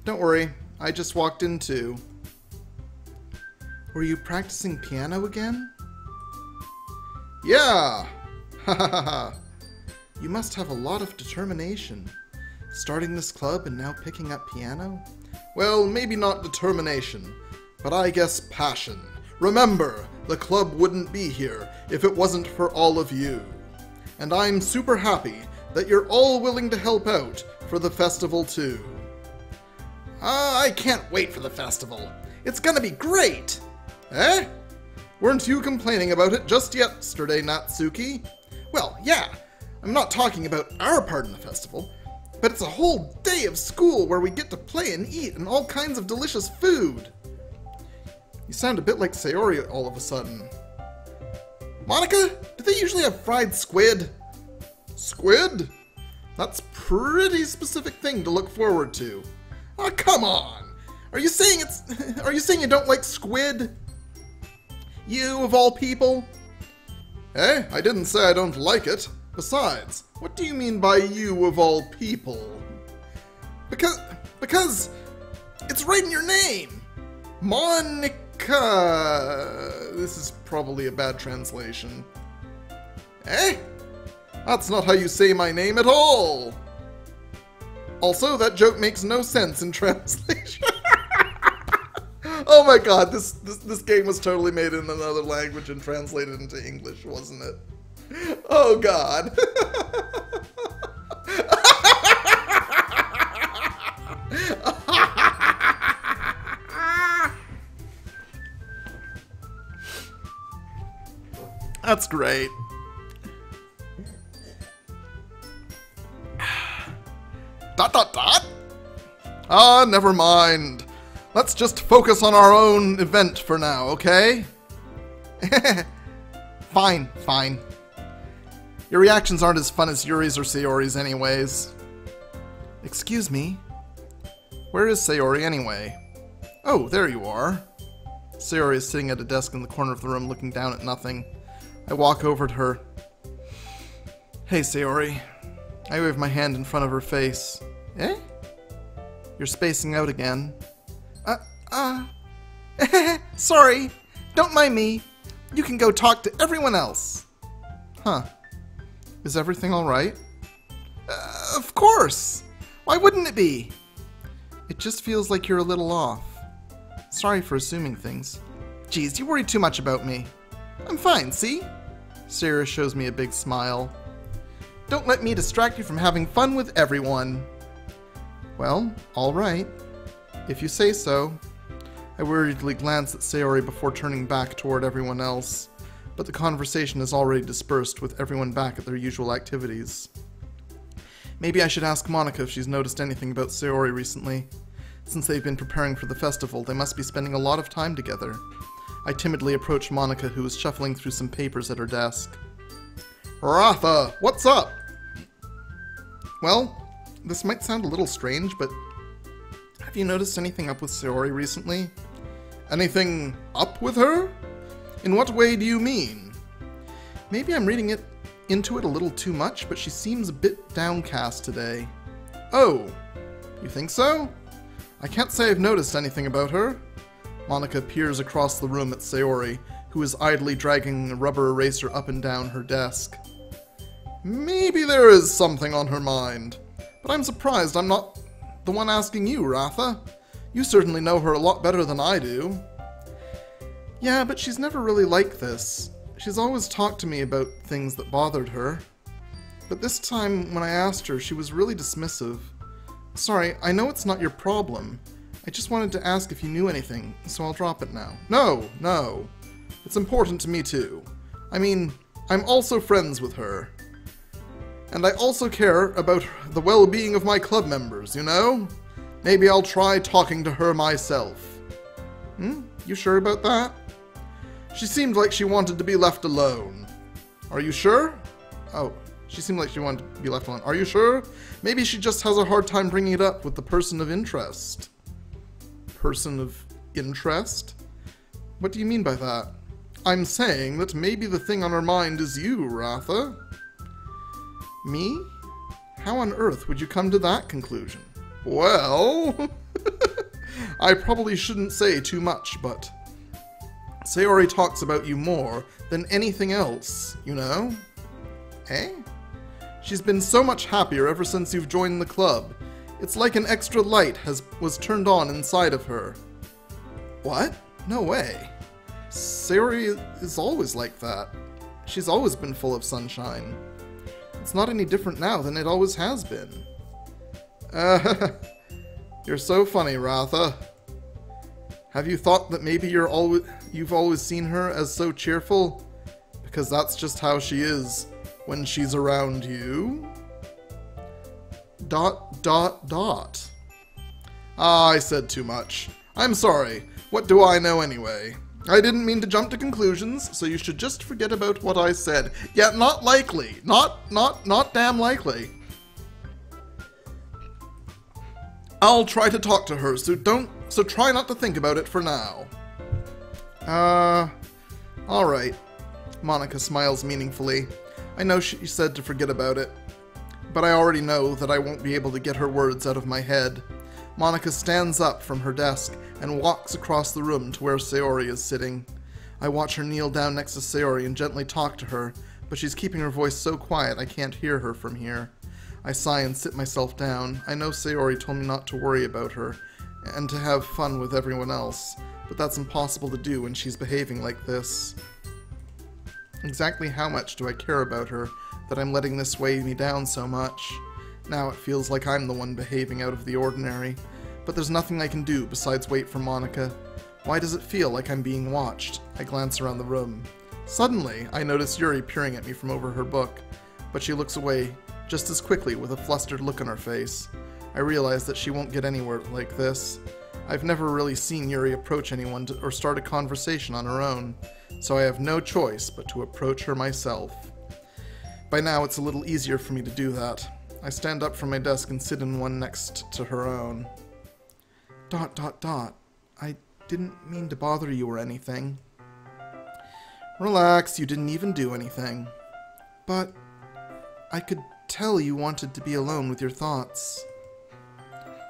Don't worry. I just walked in too. Were you practicing piano again? Yeah. Ha ha ha ha. You must have a lot of determination. Starting this club and now picking up piano? Well, maybe not determination, but I guess passion. Remember, the club wouldn't be here if it wasn't for all of you. And I'm super happy that you're all willing to help out for the festival too. I can't wait for the festival. It's gonna be great! Eh? Weren't you complaining about it just yesterday, Natsuki? Well, yeah, I'm not talking about our part in the festival, but it's a whole day of school where we get to play and eat and all kinds of delicious food. You sound a bit like Sayori all of a sudden. Monica, do they usually have fried squid? Squid? That's a pretty specific thing to look forward to. Oh, come on! Are you saying you don't like squid? You, of all people? Eh? I didn't say I don't like it. Besides, what do you mean by you, of all people? Because it's right in your name! Monica... This is probably a bad translation. Eh? That's not how you say my name at all! Also, that joke makes no sense in translation. Oh my god, this game was totally made in another language and translated into English, wasn't it? Oh god. That's great. Dot dot dot? Ah, never mind. Let's just focus on our own event for now, okay? Fine, fine. Your reactions aren't as fun as Yuri's or Sayori's anyways. Excuse me? Where is Sayori anyway? Oh, there you are. Sayori is sitting at a desk in the corner of the room looking down at nothing. I walk over to her. Hey, Sayori. I wave my hand in front of her face. Eh? You're spacing out again. Sorry. Don't mind me. You can go talk to everyone else. Huh. Is everything alright? Of course! Why wouldn't it be? It just feels like you're a little off. Sorry for assuming things. Geez, you worry too much about me. I'm fine, see? Sarah shows me a big smile. Don't let me distract you from having fun with everyone. Well, alright. If you say so. I worriedly glance at Sayori before turning back toward everyone else, but the conversation has already dispersed with everyone back at their usual activities. Maybe I should ask Monica if she's noticed anything about Sayori recently. Since they've been preparing for the festival, they must be spending a lot of time together. I timidly approach Monica, who is shuffling through some papers at her desk. Ratha, what's up? Well, this might sound a little strange, but have you noticed anything up with Sayori recently? Anything up with her? In what way do you mean? Maybe I'm reading into it a little too much, but she seems a bit downcast today. Oh, you think so? I can't say I've noticed anything about her. Monica peers across the room at Sayori, who is idly dragging a rubber eraser up and down her desk. Maybe there is something on her mind, but I'm surprised I'm not the one asking you, Ratha. You certainly know her a lot better than I do. Yeah, but she's never really like this. She's always talked to me about things that bothered her. But this time, when I asked her, she was really dismissive. Sorry, I know it's not your problem. I just wanted to ask if you knew anything, so I'll drop it now. No. It's important to me too. I mean, I'm also friends with her. And I also care about the well-being of my club members, you know? Maybe I'll try talking to her myself. You sure about that? She seemed like she wanted to be left alone. Are you sure? Oh, she seemed like she wanted to be left alone. Are you sure? Maybe she just has a hard time bringing it up with the person of interest. Person of interest? What do you mean by that? I'm saying that maybe the thing on her mind is you, Ratha. Me? How on earth would you come to that conclusion? Well, I probably shouldn't say too much, but Sayori talks about you more than anything else, you know? Eh? She's been so much happier ever since you've joined the club. It's like an extra light was turned on inside of her. What? No way. Sayori is always like that. She's always been full of sunshine. It's not any different now than it always has been. You're so funny, Ratha. Have you thought that maybe you've always seen her as so cheerful? Because that's just how she is when she's around you. ... Ah, I said too much. I'm sorry. What do I know anyway? I didn't mean to jump to conclusions, so you should just forget about what I said. Yeah, not likely. Not damn likely. I'll try to talk to her, so try not to think about it for now. Alright. Monica smiles meaningfully. I know she said to forget about it, but I already know that I won't be able to get her words out of my head. Monica stands up from her desk and walks across the room to where Sayori is sitting. I watch her kneel down next to Sayori and gently talk to her, but she's keeping her voice so quiet I can't hear her from here. I sigh and sit myself down. I know Sayori told me not to worry about her and to have fun with everyone else, but that's impossible to do when she's behaving like this. Exactly how much do I care about her that I'm letting this weigh me down so much? Now it feels like I'm the one behaving out of the ordinary, but there's nothing I can do besides wait for Monica. Why does it feel like I'm being watched? I glance around the room. Suddenly, I notice Yuri peering at me from over her book, but she looks away just as quickly with a flustered look on her face. I realize that she won't get anywhere like this. I've never really seen Yuri approach anyone or start a conversation on her own, so I have no choice but to approach her myself. By now, it's a little easier for me to do that. I stand up from my desk and sit in one next to her own. ... I didn't mean to bother you or anything. Relax, you didn't even do anything. But I could tell you wanted to be alone with your thoughts.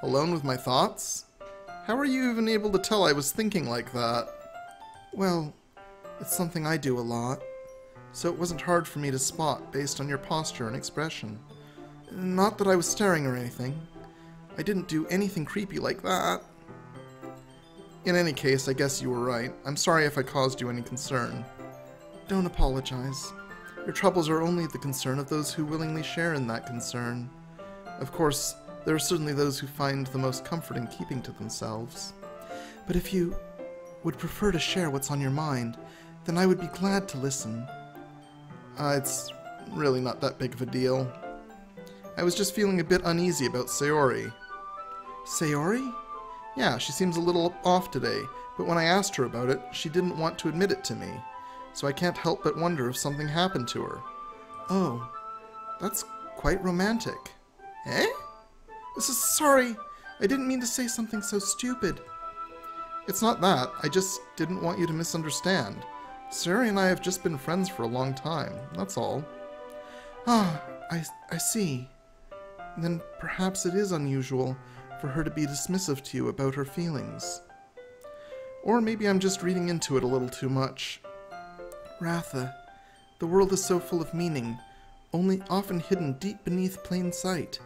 Alone with my thoughts? How are you even able to tell I was thinking like that? Well, it's something I do a lot, so it wasn't hard for me to spot based on your posture and expression. Not that I was staring or anything. I didn't do anything creepy like that. In any case, I guess you were right. I'm sorry if I caused you any concern. Don't apologize. Your troubles are only the concern of those who willingly share in that concern. Of course, there are certainly those who find the most comfort in keeping to themselves. But if you would prefer to share what's on your mind, then I would be glad to listen. It's really not that big of a deal. I was just feeling a bit uneasy about Sayori. Sayori? Yeah, she seems a little off today, but when I asked her about it, she didn't want to admit it to me, so I can't help but wonder if something happened to her. Oh, that's quite romantic. Eh? Sorry, I didn't mean to say something so stupid. It's not that, I just didn't want you to misunderstand. Sayori and I have just been friends for a long time, that's all. Ah, I see. Then perhaps it is unusual for her to be dismissive to you about her feelings. Or maybe I'm just reading into it a little too much. Ratha, the world is so full of meaning, only often hidden deep beneath plain sight.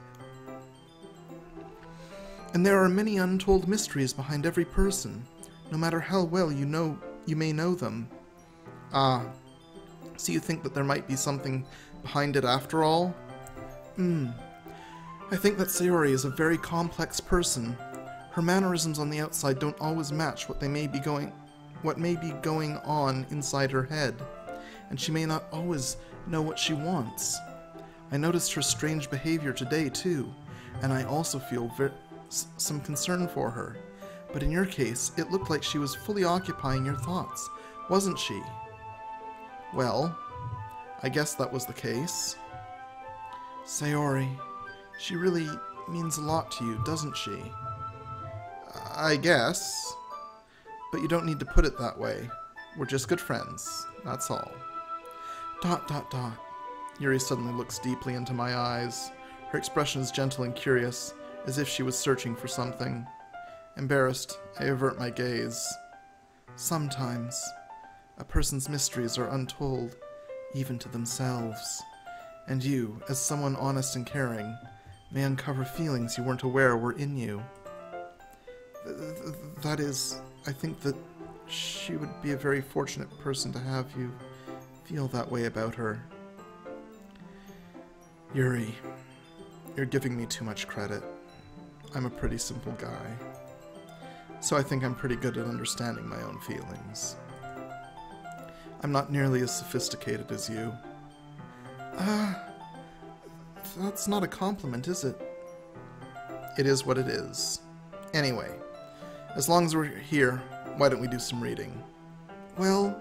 And there are many untold mysteries behind every person, no matter how well you may know them. Ah, so you think that there might be something behind it after all? I think that Sayori is a very complex person. Her mannerisms on the outside don't always match what may be going on inside her head, and she may not always know what she wants. I noticed her strange behavior today too, and I also feel some concern for her. But in your case, it looked like she was fully occupying your thoughts, wasn't she? Well, I guess that was the case. Sayori, she really means a lot to you, doesn't she? I guess. But you don't need to put it that way. We're just good friends, that's all. ... Yuri suddenly looks deeply into my eyes. Her expression is gentle and curious, as if she was searching for something. Embarrassed, I avert my gaze. Sometimes, a person's mysteries are untold, even to themselves. And you, as someone honest and caring, may uncover feelings you weren't aware were in you. That is, I think that she would be a very fortunate person to have you feel that way about her. Yuri, you're giving me too much credit. I'm a pretty simple guy. So I think I'm pretty good at understanding my own feelings. I'm not nearly as sophisticated as you. That's not a compliment, is it? It is what it is. Anyway, as long as we're here, why don't we do some reading? Well,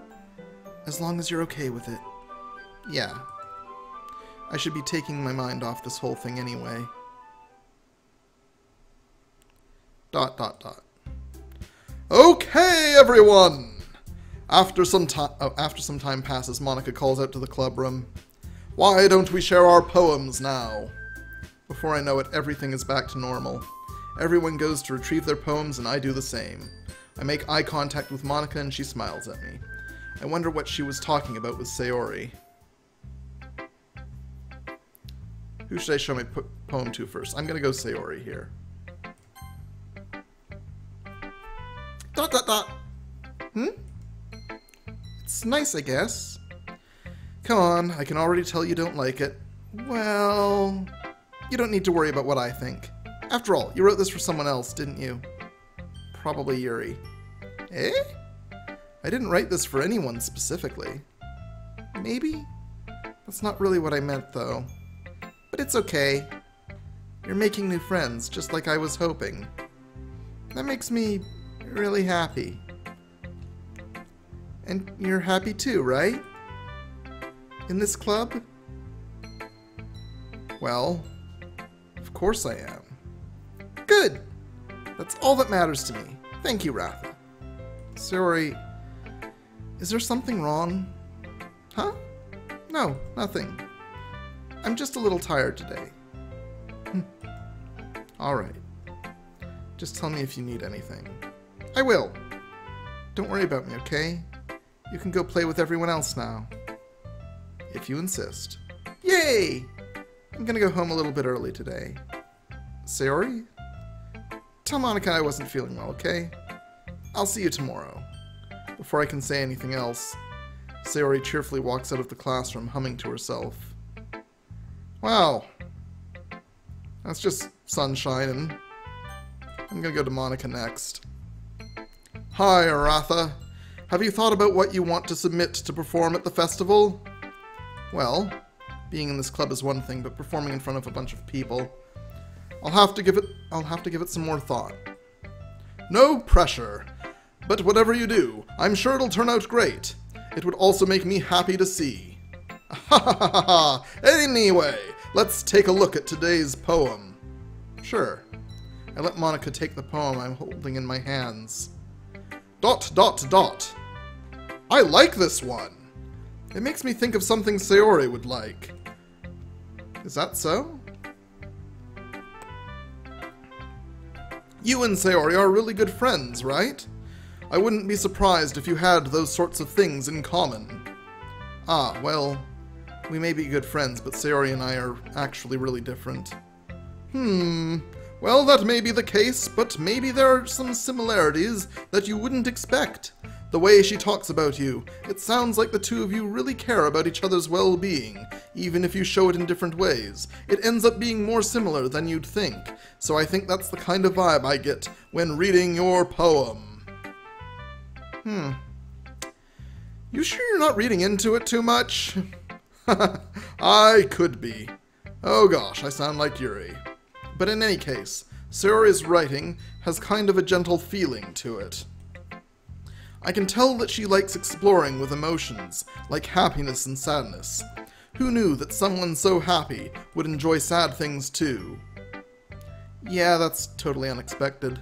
as long as you're okay with it. Yeah. I should be taking my mind off this whole thing anyway. ... Okay, everyone! After some time passes, Monica calls out to the club room. Why don't we share our poems now? Before I know it, everything is back to normal. Everyone goes to retrieve their poems, and I do the same. I make eye contact with Monica, and she smiles at me. I wonder what she was talking about with Sayori. Who should I show my poem to first? I'm gonna go Sayori here. ... It's nice, I guess. Come on, I can already tell you don't like it. Well, you don't need to worry about what I think. After all, you wrote this for someone else, didn't you? Probably Yuri. Eh? I didn't write this for anyone specifically. Maybe? That's not really what I meant, though. But it's okay. You're making new friends, just like I was hoping. That makes me really happy. And you're happy too, right? In this club? Well, of course I am. Good! That's all that matters to me. Thank you, Ratha. Sorry, is there something wrong? Huh? No, nothing. I'm just a little tired today. Alright. Just tell me if you need anything. I will. Don't worry about me, okay? You can go play with everyone else now. If you insist. Yay! I'm gonna go home a little bit early today. Sayori? Tell Monica I wasn't feeling well, okay? I'll see you tomorrow. Before I can say anything else, Sayori cheerfully walks out of the classroom, humming to herself. Wow. That's just sunshine, and I'm gonna go to Monica next. Hi, Aratha. Have you thought about what you want to submit to perform at the festival? Well, being in this club is one thing, but performing in front of a bunch of people, I'll have to give it some more thought. No pressure. But whatever you do, I'm sure it'll turn out great. It would also make me happy to see. Ha ha ha ha! Anyway, let's take a look at today's poem. Sure. I let Monica take the poem I'm holding in my hands. ... I like this one. It makes me think of something Sayori would like. Is that so? You and Sayori are really good friends, right? I wouldn't be surprised if you had those sorts of things in common. Ah, well, we may be good friends, but Sayori and I are actually really different. Well, that may be the case, but maybe there are some similarities that you wouldn't expect. The way she talks about you, it sounds like the two of you really care about each other's well-being, even if you show it in different ways. It ends up being more similar than you'd think, so I think that's the kind of vibe I get when reading your poem. You sure you're not reading into it too much? I could be. Oh gosh, I sound like Yuri. But in any case, Sayori's writing has kind of a gentle feeling to it. I can tell that she likes exploring with emotions, like happiness and sadness. Who knew that someone so happy would enjoy sad things too? Yeah, that's totally unexpected.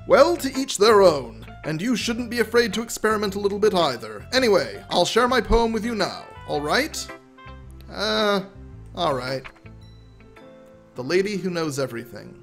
Well, to each their own, and you shouldn't be afraid to experiment a little bit either. Anyway, I'll share my poem with you now, alright? Alright. The Lady Who Knows Everything.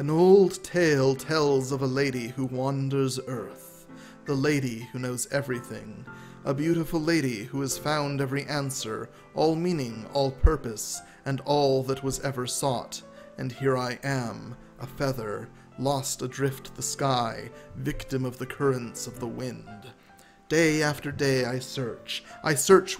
An old tale tells of a lady who wanders earth. The lady who knows everything. A beautiful lady who has found every answer, all meaning, all purpose, and all that was ever sought. And here I am, a feather, lost adrift the sky, victim of the currents of the wind. Day after day I search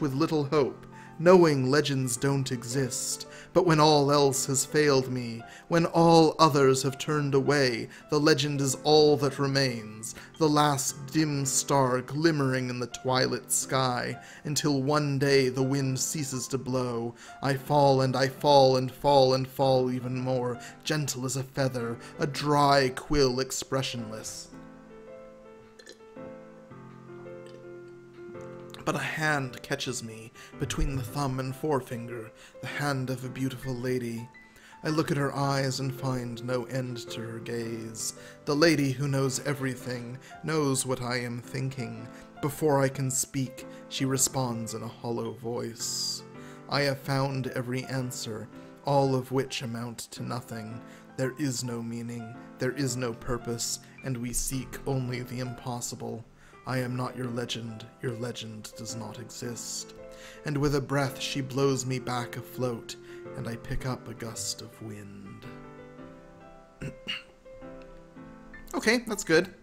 with little hope, knowing legends don't exist. But when all else has failed me, when all others have turned away, the legend is all that remains, the last dim star glimmering in the twilit sky, until one day the wind ceases to blow. I fall and I fall and fall and fall even more, gentle as a feather, a dry quill expressionless. But a hand catches me between the thumb and forefinger, the hand of a beautiful lady. I look at her eyes and find no end to her gaze. The lady who knows everything knows what I am thinking. Before I can speak, she responds in a hollow voice. I have found every answer, all of which amount to nothing. There is no meaning, there is no purpose, and we seek only the impossible. I am not your legend does not exist. And with a breath she blows me back afloat, and I pick up a gust of wind. Okay, that's good.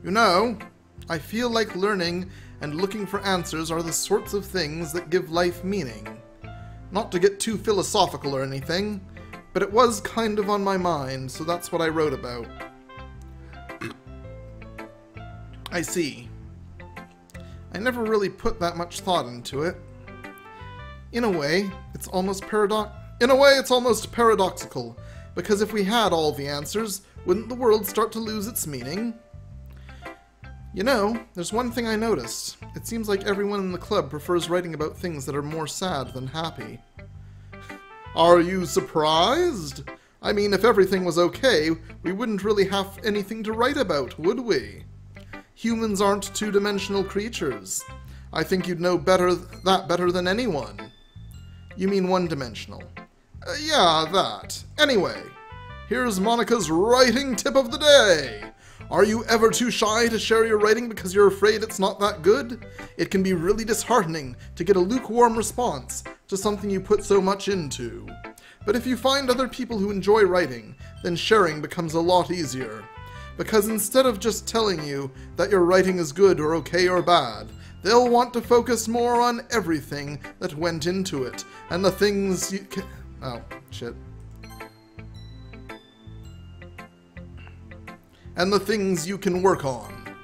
You know, I feel like learning and looking for answers are the sorts of things that give life meaning. Not to get too philosophical or anything, but it was kind of on my mind, so that's what I wrote about. I see. I never really put that much thought into it. In a way, it's almost paradoxical, because if we had all the answers, wouldn't the world start to lose its meaning? You know, there's one thing I noticed. It seems like everyone in the club prefers writing about things that are more sad than happy. Are you surprised? I mean, if everything was okay, we wouldn't really have anything to write about, would we? Humans aren't two-dimensional creatures. I think you'd know better than anyone. You mean one-dimensional? Yeah, that. Anyway, here's Monica's writing tip of the day. Are you ever too shy to share your writing because you're afraid it's not that good? It can be really disheartening to get a lukewarm response to something you put so much into. But if you find other people who enjoy writing, then sharing becomes a lot easier. Because instead of just telling you that your writing is good or okay or bad, they'll want to focus more on everything that went into it, and the things you can... Oh, shit. And the things you can work on.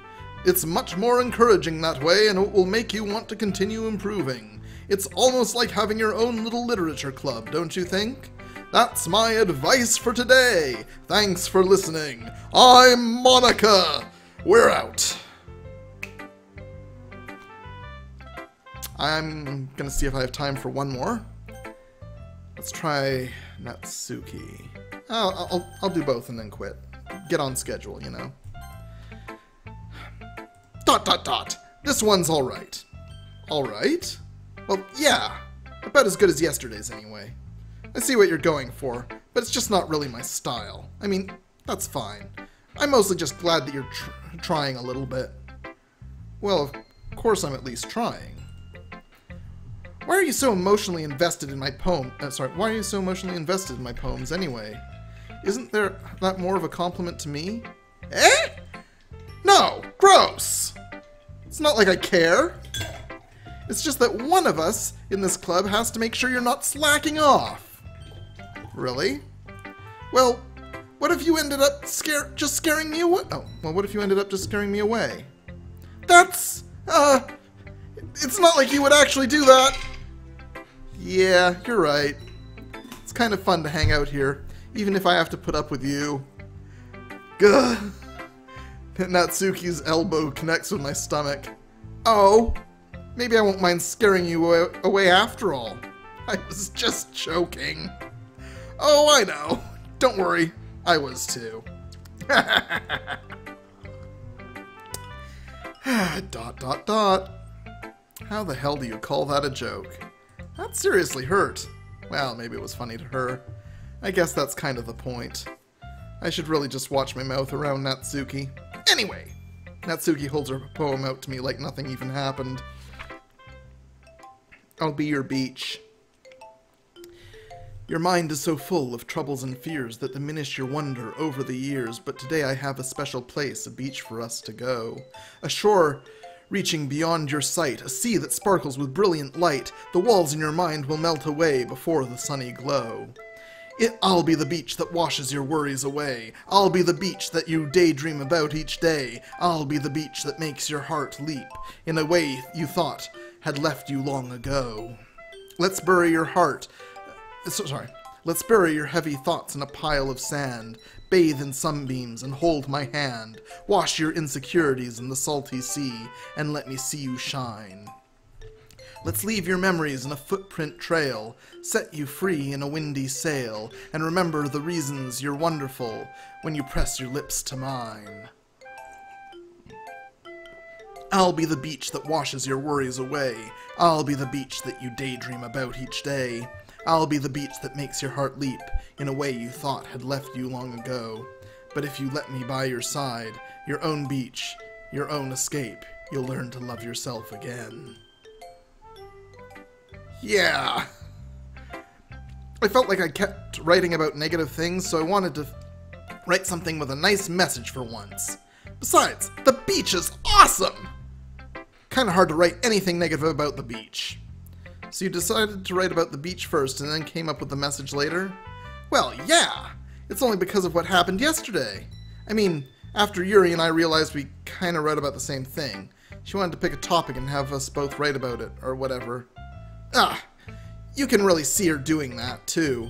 It's much more encouraging that way, and it will make you want to continue improving. It's almost like having your own little literature club, don't you think? That's my advice for today. Thanks for listening. I'm Monica. We're out. I'm gonna see if I have time for one more. Let's try Natsuki. I'll do both and then quit. Get on schedule, you know. ... This one's alright. Alright? Well, yeah. About as good as yesterday's anyway. I see what you're going for, but it's just not really my style. I mean, that's fine. I'm mostly just glad that you're trying a little bit. Well, of course I'm at least trying. Why are you so emotionally invested in my poem? Why are you so emotionally invested in my poems anyway? Isn't that more of a compliment to me? Eh? No! Gross! It's not like I care. It's just that one of us in this club has to make sure you're not slacking off. Really? Well, what if you ended up just scaring me away? Oh, well, what if you ended up just scaring me away? That's, it's not like you would actually do that. Yeah, you're right. It's kind of fun to hang out here, even if I have to put up with you. Gah. Natsuki's elbow connects with my stomach. Oh, maybe I won't mind scaring you away after all. I was just joking. Oh, I know. Don't worry. I was too. ... How the hell do you call that a joke? That seriously hurt. Well, maybe it was funny to her. I guess that's kind of the point. I should really just watch my mouth around Natsuki. Anyway, Natsuki holds her poem out to me like nothing even happened. I'll be your beach. Your mind is so full of troubles and fears that diminish your wonder over the years, but today I have a special place, a beach for us to go. A shore reaching beyond your sight, a sea that sparkles with brilliant light. The walls in your mind will melt away before the sunny glow. I'll be the beach that washes your worries away. I'll be the beach that you daydream about each day. I'll be the beach that makes your heart leap in a way you thought had left you long ago. Let's bury your heavy thoughts in a pile of sand. Bathe in sunbeams and hold my hand. Wash your insecurities in the salty sea and let me see you shine. Let's leave your memories in a footprint trail, set you free in a windy sail, and remember the reasons you're wonderful when you press your lips to mine. I'll be the beach that washes your worries away. I'll be the beach that you daydream about each day. I'll be the beach that makes your heart leap in a way you thought had left you long ago. But if you let me by your side, your own beach, your own escape, you'll learn to love yourself again. Yeah. I felt like I kept writing about negative things, so I wanted to write something with a nice message for once. Besides, the beach is awesome! Kinda hard to write anything negative about the beach. So you decided to write about the beach first and then came up with the message later? Well, yeah! It's only because of what happened yesterday. I mean, after Yuri and I realized we kinda wrote about the same thing. She wanted to pick a topic and have us both write about it, or whatever. You can really see her doing that, too.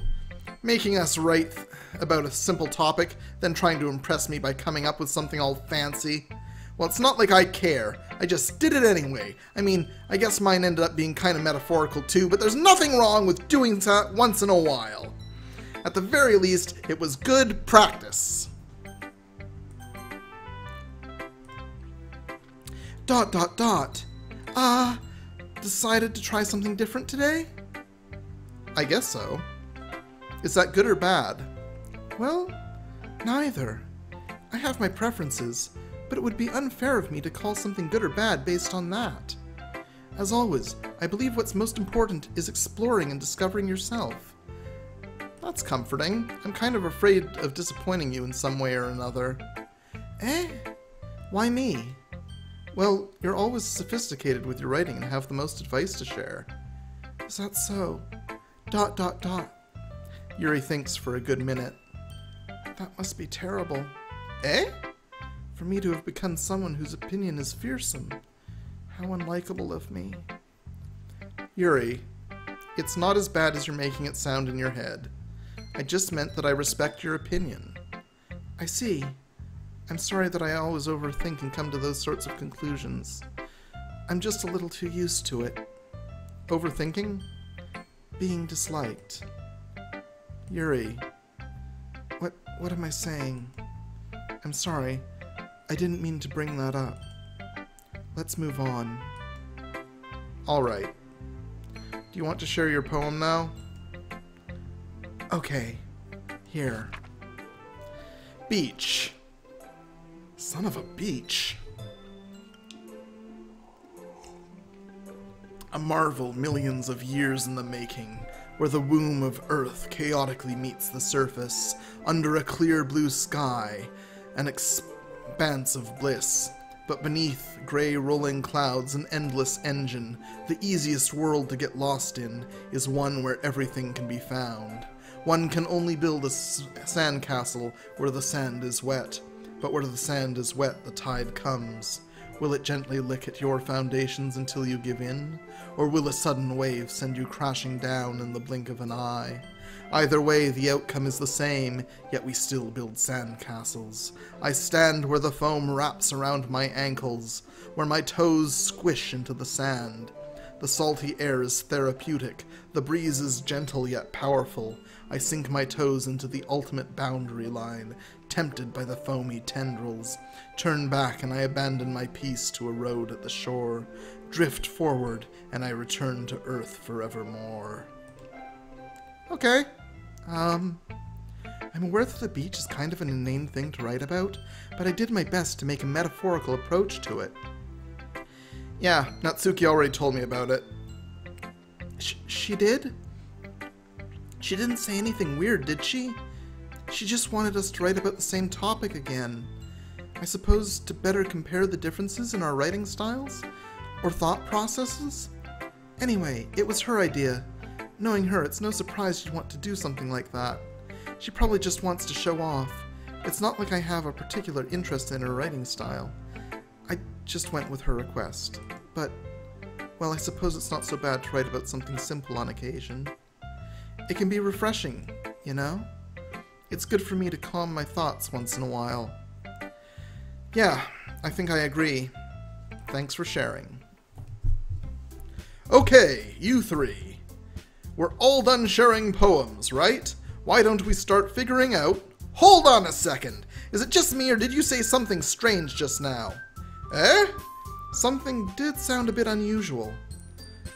Making us write about a simple topic, then trying to impress me by coming up with something all fancy. Well, it's not like I care. I just did it anyway. I mean, I guess mine ended up being kind of metaphorical, too, but there's nothing wrong with doing that once in a while. At the very least, it was good practice. ... Decided to try something different today? I guess so. Is that good or bad? Well, neither. I have my preferences, but it would be unfair of me to call something good or bad based on that. As always, I believe what's most important is exploring and discovering yourself. That's comforting. I'm kind of afraid of disappointing you in some way or another. Eh? Why me? Well, you're always sophisticated with your writing and have the most advice to share. Is that so? ... Yuri thinks for a good minute. That must be terrible. Eh? For me to have become someone whose opinion is fearsome. How unlikable of me. Yuri, it's not as bad as you're making it sound in your head. I just meant that I respect your opinion. I see. I'm sorry that I always overthink and come to those sorts of conclusions. I'm just a little too used to it. Overthinking? Being disliked. Yuri. What am I saying? I'm sorry. I didn't mean to bring that up. Let's move on. Alright. Do you want to share your poem now? Okay. Here. Beach. Son of a beach. A marvel millions of years in the making, where the womb of Earth chaotically meets the surface, under a clear blue sky, an expanse of bliss. But beneath gray rolling clouds, an endless engine, the easiest world to get lost in is one where everything can be found. One can only build a sandcastle where the sand is wet. But where the sand is wet, the tide comes. Will it gently lick at your foundations until you give in? Or will a sudden wave send you crashing down in the blink of an eye? Either way, the outcome is the same, yet we still build sandcastles. I stand where the foam wraps around my ankles, where my toes squish into the sand. The salty air is therapeutic, the breeze is gentle yet powerful. I sink my toes into the ultimate boundary line, tempted by the foamy tendrils. Turn back and I abandon my peace to a road at the shore. Drift forward and I return to earth forevermore. Okay. I'm aware that the beach is kind of an inane thing to write about, but I did my best to make a metaphorical approach to it. Yeah, Natsuki already told me about it. She did? She didn't say anything weird, did she? She just wanted us to write about the same topic again. I suppose to better compare the differences in our writing styles? Or thought processes? Anyway, it was her idea. Knowing her, it's no surprise she'd want to do something like that. She probably just wants to show off. It's not like I have a particular interest in her writing style. I just went with her request. But, well, I suppose it's not so bad to write about something simple on occasion. It can be refreshing, you know? It's good for me to calm my thoughts once in a while. Yeah, I think I agree. Thanks for sharing. Okay, you three. We're all done sharing poems, right? Why don't we start figuring out... Hold on a second! Is it just me, or did you say something strange just now? Eh? Something did sound a bit unusual.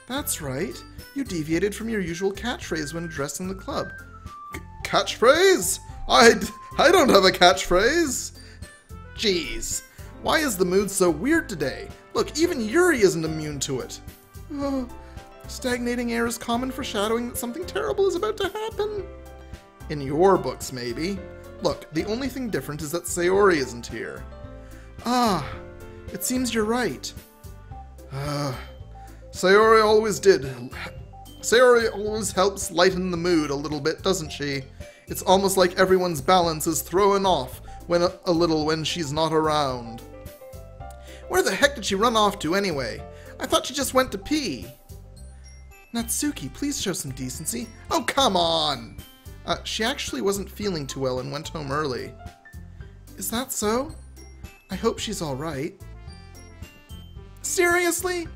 That's right. You deviated from your usual catchphrase when addressing the club. Catchphrase? I don't have a catchphrase. Jeez. Why is the mood so weird today? Look, even Yuri isn't immune to it. Oh, stagnating air is common foreshadowing that something terrible is about to happen. In your books, maybe. Look, the only thing different is that Sayori isn't here. Ah, it seems you're right. Sayori always helps lighten the mood a little bit, doesn't she? It's almost like everyone's balance is thrown off a little when she's not around. Where the heck did she run off to anyway? I thought she just went to pee. Natsuki, please show some decency. Oh, come on! She actually wasn't feeling too well and went home early. Is that so? I hope she's alright. Seriously?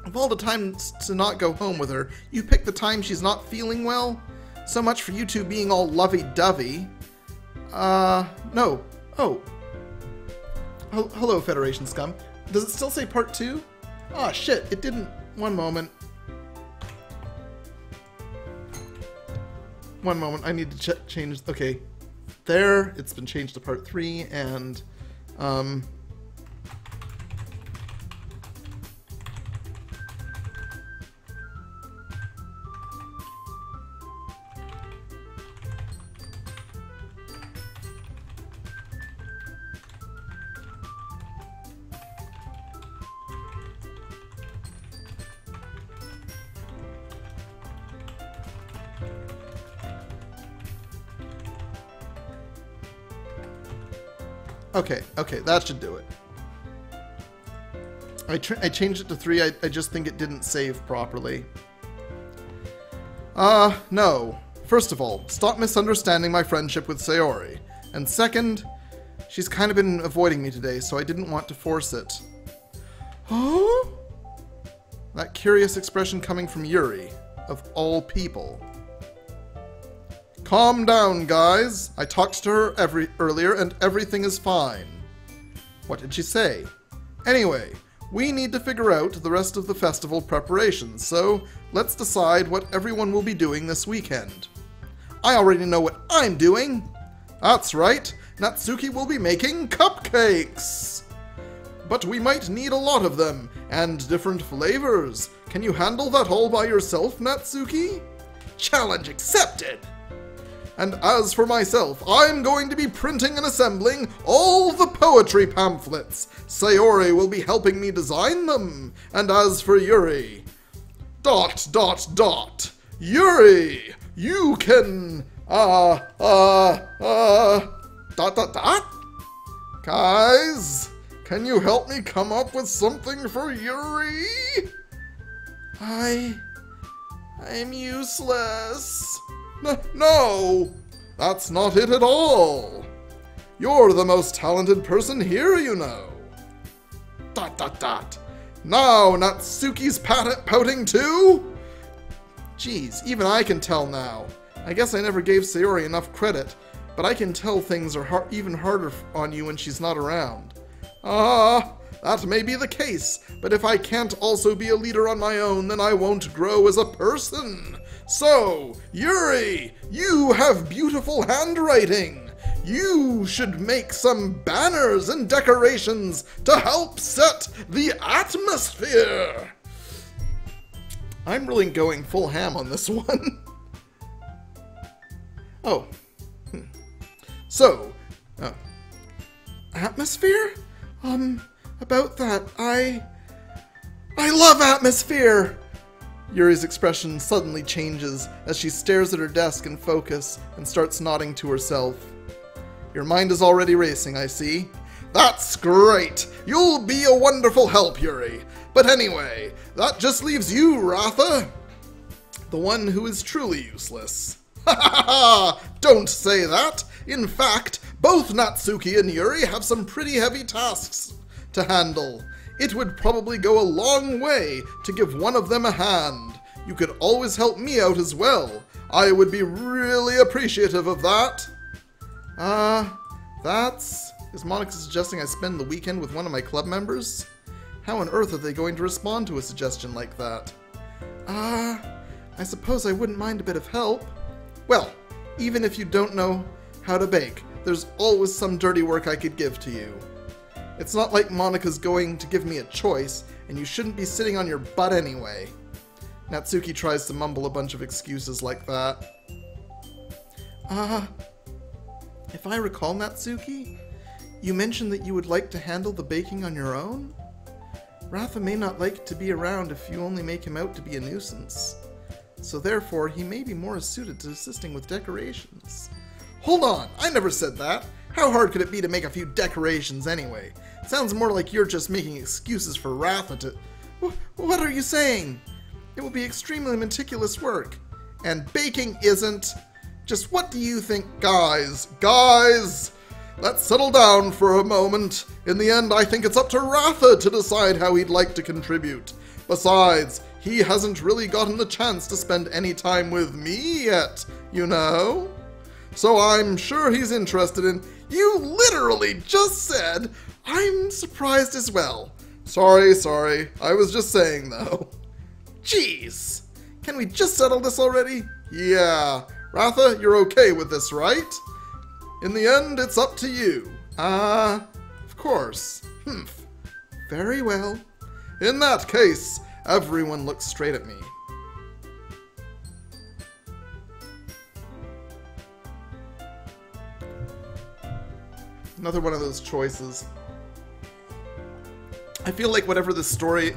Of all the times to not go home with her, you picked the time she's not feeling well? So much for you two being all lovey-dovey. No. Oh. Hello, Federation scum. Does it still say part 2? Ah, shit, it didn't. One moment. I need to change. Okay. There, it's been changed to part 3, and, Okay, that should do it. I changed it to 3, I just think it didn't save properly. No. First of all, stop misunderstanding my friendship with Sayori. And second, she's kind of been avoiding me today, so I didn't want to force it. Huh? That curious expression coming from Yuri, of all people. Calm down, guys. I talked to her earlier and everything is fine. What did she say? Anyway, we need to figure out the rest of the festival preparations, so let's decide what everyone will be doing this weekend. I already know what I'm doing. That's right, Natsuki will be making cupcakes. But we might need a lot of them, and different flavors. Can you handle that all by yourself, Natsuki? Challenge accepted! And as for myself, I'm going to be printing and assembling all the poetry pamphlets. Sayori will be helping me design them. And as for Yuri... ... Yuri! You can... ... Guys, can you help me come up with something for Yuri? I'm useless. No, that's not it at all. You're the most talented person here, you know. ... Now Natsuki's pouting too? Geez, even I can tell now. I guess I never gave Sayori enough credit, but I can tell things are even harder on you when she's not around. That may be the case, but if I can't also be a leader on my own, then I won't grow as a person. So, Yuri, you have beautiful handwriting. You should make some banners and decorations to help set the atmosphere. I'm really going full ham on this one. Oh. So, atmosphere? About that, I love atmosphere! Yuri's expression suddenly changes as she stares at her desk in focus and starts nodding to herself. Your mind is already racing, I see. That's great! You'll be a wonderful help, Yuri. But anyway, that just leaves you, Ratha. The one who is truly useless. Ha ha ha! Don't say that! In fact, both Natsuki and Yuri have some pretty heavy tasks to handle. It would probably go a long way to give one of them a hand. You could always help me out as well. I would be really appreciative of that. Is Monica suggesting I spend the weekend with one of my club members? How on earth are they going to respond to a suggestion like that? I suppose I wouldn't mind a bit of help. Well, even if you don't know how to bake, there's always some dirty work I could give to you. It's not like Monica's going to give me a choice, and you shouldn't be sitting on your butt anyway. Natsuki tries to mumble a bunch of excuses like that. If I recall, Natsuki, you mentioned that you would like to handle the baking on your own? Ratha may not like to be around if you only make him out to be a nuisance. So therefore, he may be more suited to assisting with decorations. Hold on, I never said that. How hard could it be to make a few decorations anyway? Sounds more like you're just making excuses for Ratha to... What are you saying? It will be extremely meticulous work. And baking isn't. Just what do you think, guys? Guys! Let's settle down for a moment. In the end, I think it's up to Ratha to decide how he'd like to contribute. Besides, he hasn't really gotten the chance to spend any time with me yet, you know? So I'm sure he's interested in... You literally just said, I'm surprised as well. Sorry. I was just saying, though. Jeez. Can we just settle this already? Yeah. Ratha, you're okay with this, right? In the end, it's up to you. Of course. Humph. Very well. In that case, everyone looks straight at me. Another one of those choices. I feel like whatever the story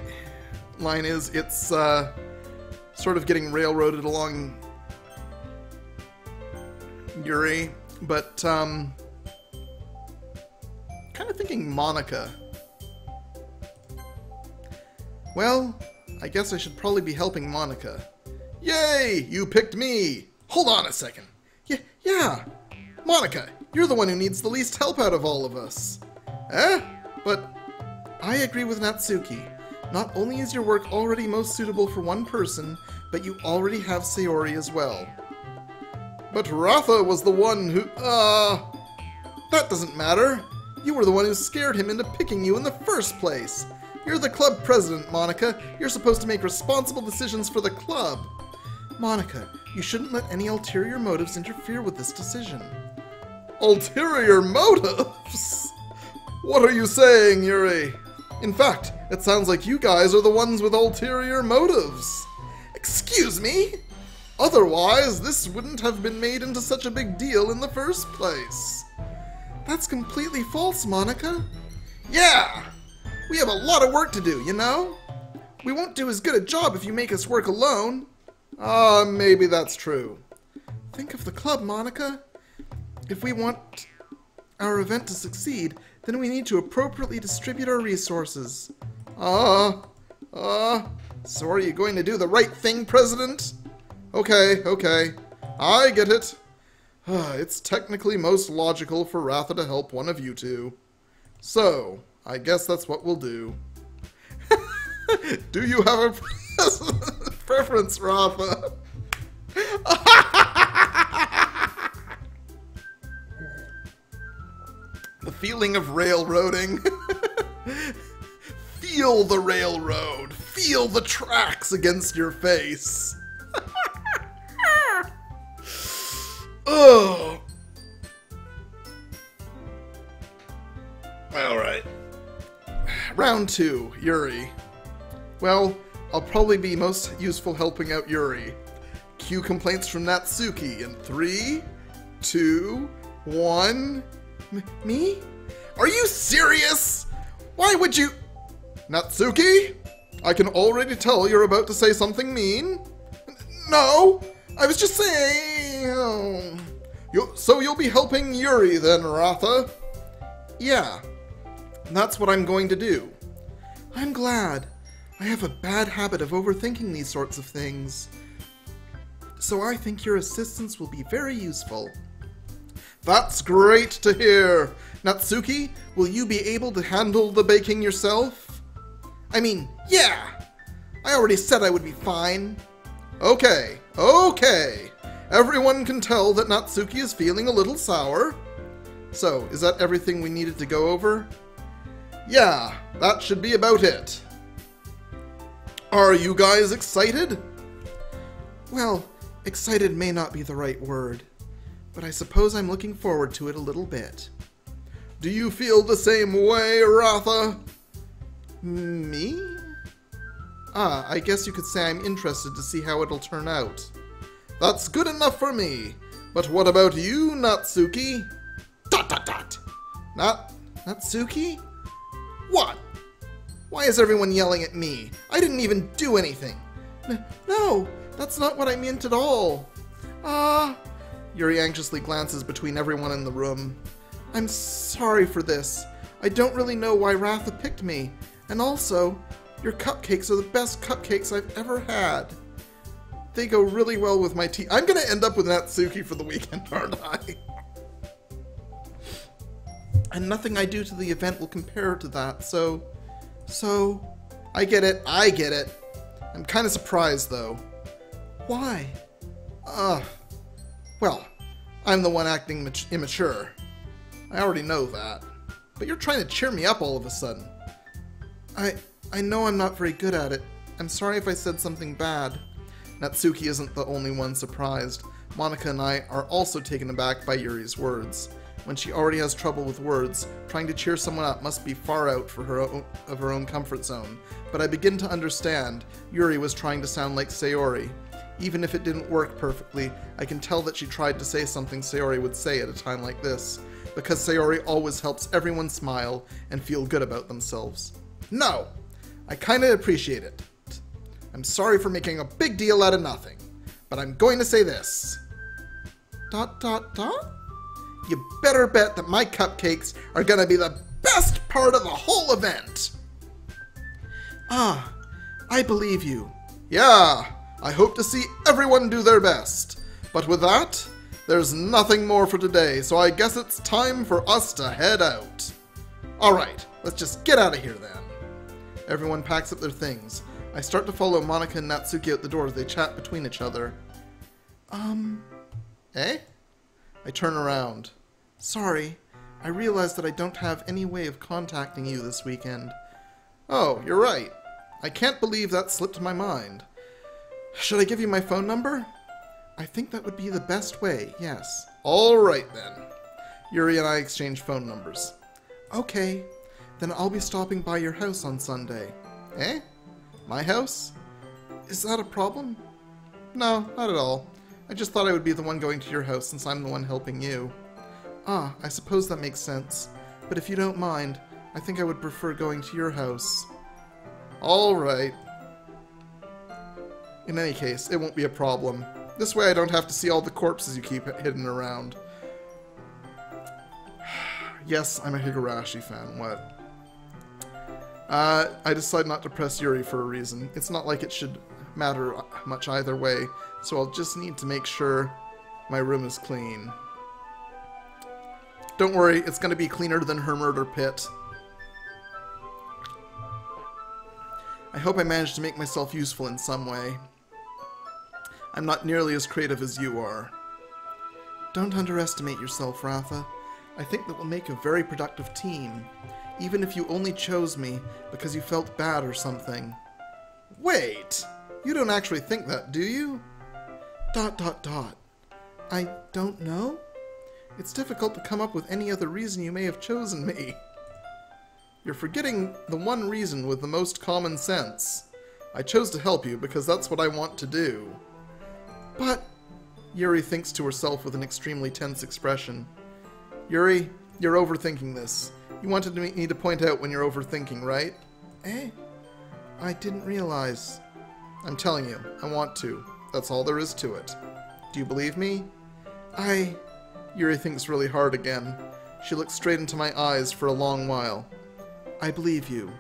line is, it's sort of getting railroaded along Yuri, but kind of thinking Monica. Well, I guess I should probably be helping Monica. Yay! You picked me! Hold on a second. Yeah. Monica, you're the one who needs the least help out of all of us. But I agree with Natsuki. Not only is your work already most suitable for one person, but you already have Sayori as well. But Ratha was the one who... That doesn't matter. You were the one who scared him into picking you in the first place. You're the club president, Monica. You're supposed to make responsible decisions for the club. Monica, you shouldn't let any ulterior motives interfere with this decision. Ulterior motives? What are you saying, Yuri? In fact, it sounds like you guys are the ones with ulterior motives. Excuse me? Otherwise, this wouldn't have been made into such a big deal in the first place. That's completely false, Monica. Yeah! We have a lot of work to do, you know? We won't do as good a job if you make us work alone. Maybe that's true. Think of the club, Monica. If we want our event to succeed, then we need to appropriately distribute our resources. So are you going to do the right thing, President? Okay. I get it. It's technically most logical for Ratha to help one of you two. So, I guess that's what we'll do. Do you have a preference, Ratha? The feeling of railroading. Feel the railroad. Feel the tracks against your face. Oh. Alright. Round 2, Yuri. Well, I'll probably be most useful helping out Yuri. Cue complaints from Natsuki in 3, 2, 1... Me? Are you serious? Why would you... Natsuki? I can already tell you're about to say something mean. No, I was just saying... So you'll be helping Yuri then, Ratha? Yeah, that's what I'm going to do. I'm glad. I have a bad habit of overthinking these sorts of things. So I think your assistance will be very useful. That's great to hear. Natsuki, will you be able to handle the baking yourself? I mean, yeah. I already said I would be fine. Okay. Everyone can tell that Natsuki is feeling a little sour. So, is that everything we needed to go over? Yeah, that should be about it. Are you guys excited? Well, excited may not be the right word, but I suppose I'm looking forward to it a little bit. Do you feel the same way, Ratha? Me? I guess you could say I'm interested to see how it'll turn out. That's good enough for me. But what about you, Natsuki? ... Natsuki? What? Why is everyone yelling at me? I didn't even do anything. No, that's not what I meant at all. Yuri anxiously glances between everyone in the room. I'm sorry for this. I don't really know why Ratha picked me. And also, your cupcakes are the best cupcakes I've ever had. They go really well with my tea. I'm gonna end up with Natsuki for the weekend, aren't I? And nothing I do to the event will compare to that, so... I get it. I'm kind of surprised, though. Why? Well, I'm the one acting immature. I already know that. But you're trying to cheer me up all of a sudden. I know I'm not very good at it. I'm sorry if I said something bad. Natsuki isn't the only one surprised. Monika and I are also taken aback by Yuri's words. When she already has trouble with words, trying to cheer someone up must be far out for her own comfort zone. But I begin to understand. Yuri was trying to sound like Sayori. Even if it didn't work perfectly, I can tell that she tried to say something Sayori would say at a time like this, because Sayori always helps everyone smile and feel good about themselves. No! I kinda appreciate it. I'm sorry for making a big deal out of nothing, but I'm going to say this. ... You better bet that my cupcakes are gonna be the best part of the whole event! I believe you. Yeah, I hope to see everyone do their best. But with that, there's nothing more for today, so I guess it's time for us to head out. Alright, let's just get out of here then. Everyone packs up their things. I start to follow Monika and Natsuki out the door as they chat between each other. Eh? I turn around. Sorry, I realized that I don't have any way of contacting you this weekend. Oh, you're right. I can't believe that slipped my mind. Should I give you my phone number? I think that would be the best way, yes. Alright then. Yuri and I exchange phone numbers. Okay, then I'll be stopping by your house on Sunday. Eh? My house? Is that a problem? No, not at all. I just thought I would be the one going to your house since I'm the one helping you. I suppose that makes sense. But if you don't mind, I think I would prefer going to your house. Alright. In any case, it won't be a problem. This way I don't have to see all the corpses you keep hidden around. Yes, I'm a Higurashi fan, what? I decided not to press Yuri for a reason. It's not like it should matter much either way, so I'll just need to make sure my room is clean. Don't worry, it's going to be cleaner than her murder pit. I hope I managed to make myself useful in some way. I'm not nearly as creative as you are. Don't underestimate yourself, Ratha. I think that we'll make a very productive team. even if you only chose me because you felt bad or something. Wait! You don't actually think that, do you? ... I don't know? It's difficult to come up with any other reason you may have chosen me. You're forgetting the one reason with the most common sense. I chose to help you because that's what I want to do. But... Yuri thinks to herself with an extremely tense expression. Yuri, you're overthinking this. You wanted me to point out when you're overthinking, right? Eh? I didn't realize. I'm telling you, I want to. That's all there is to it. Do you believe me? Yuri thinks really hard again. She looks straight into my eyes for a long while. I believe you.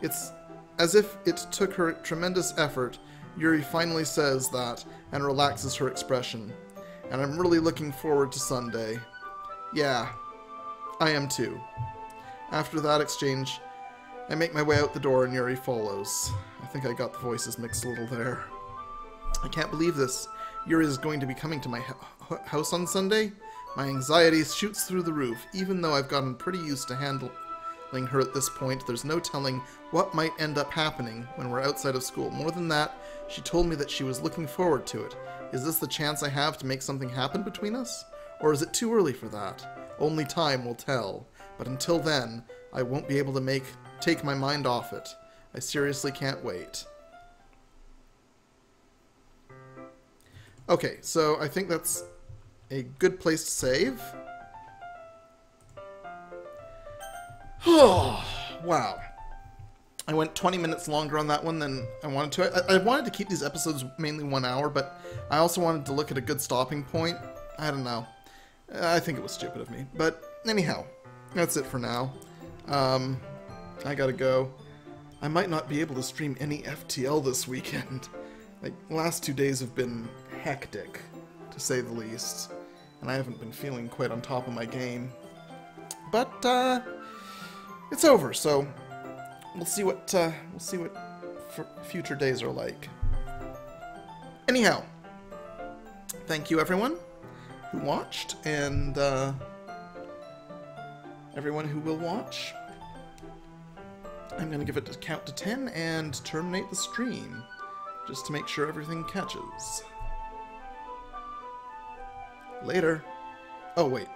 It's as if it took her tremendous effort. Yuri finally says that and relaxes her expression. And I'm really looking forward to Sunday. Yeah, I am too. After that exchange, I make my way out the door and Yuri follows. I think I got the voices mixed a little there. I can't believe this. Yuri is going to be coming to my house on Sunday? My anxiety shoots through the roof, even though I've gotten pretty used to handling her at this point. There's no telling what might end up happening when we're outside of school. More than that, she told me that she was looking forward to it. Is this the chance I have to make something happen between us? Or is it too early for that? Only time will tell. But until then, I won't be able to take my mind off it. I seriously can't wait. Okay, so I think that's a good place to save. Oh, wow. I went 20 minutes longer on that one than I wanted to. I wanted to keep these episodes mainly 1 hour, but I also wanted to look at a good stopping point. I don't know. I think it was stupid of me. But anyhow, that's it for now. I gotta go. I might not be able to stream any FTL this weekend. Like, last 2 days have been hectic, to say the least. And I haven't been feeling quite on top of my game. But, it's over, so we'll see what future days are like. Anyhow, thank you everyone who watched, and everyone who will watch. I'm gonna give it a count to 10 and terminate the stream, just to make sure everything catches. Later. Oh wait.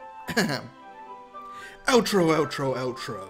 Outro, outro, outro.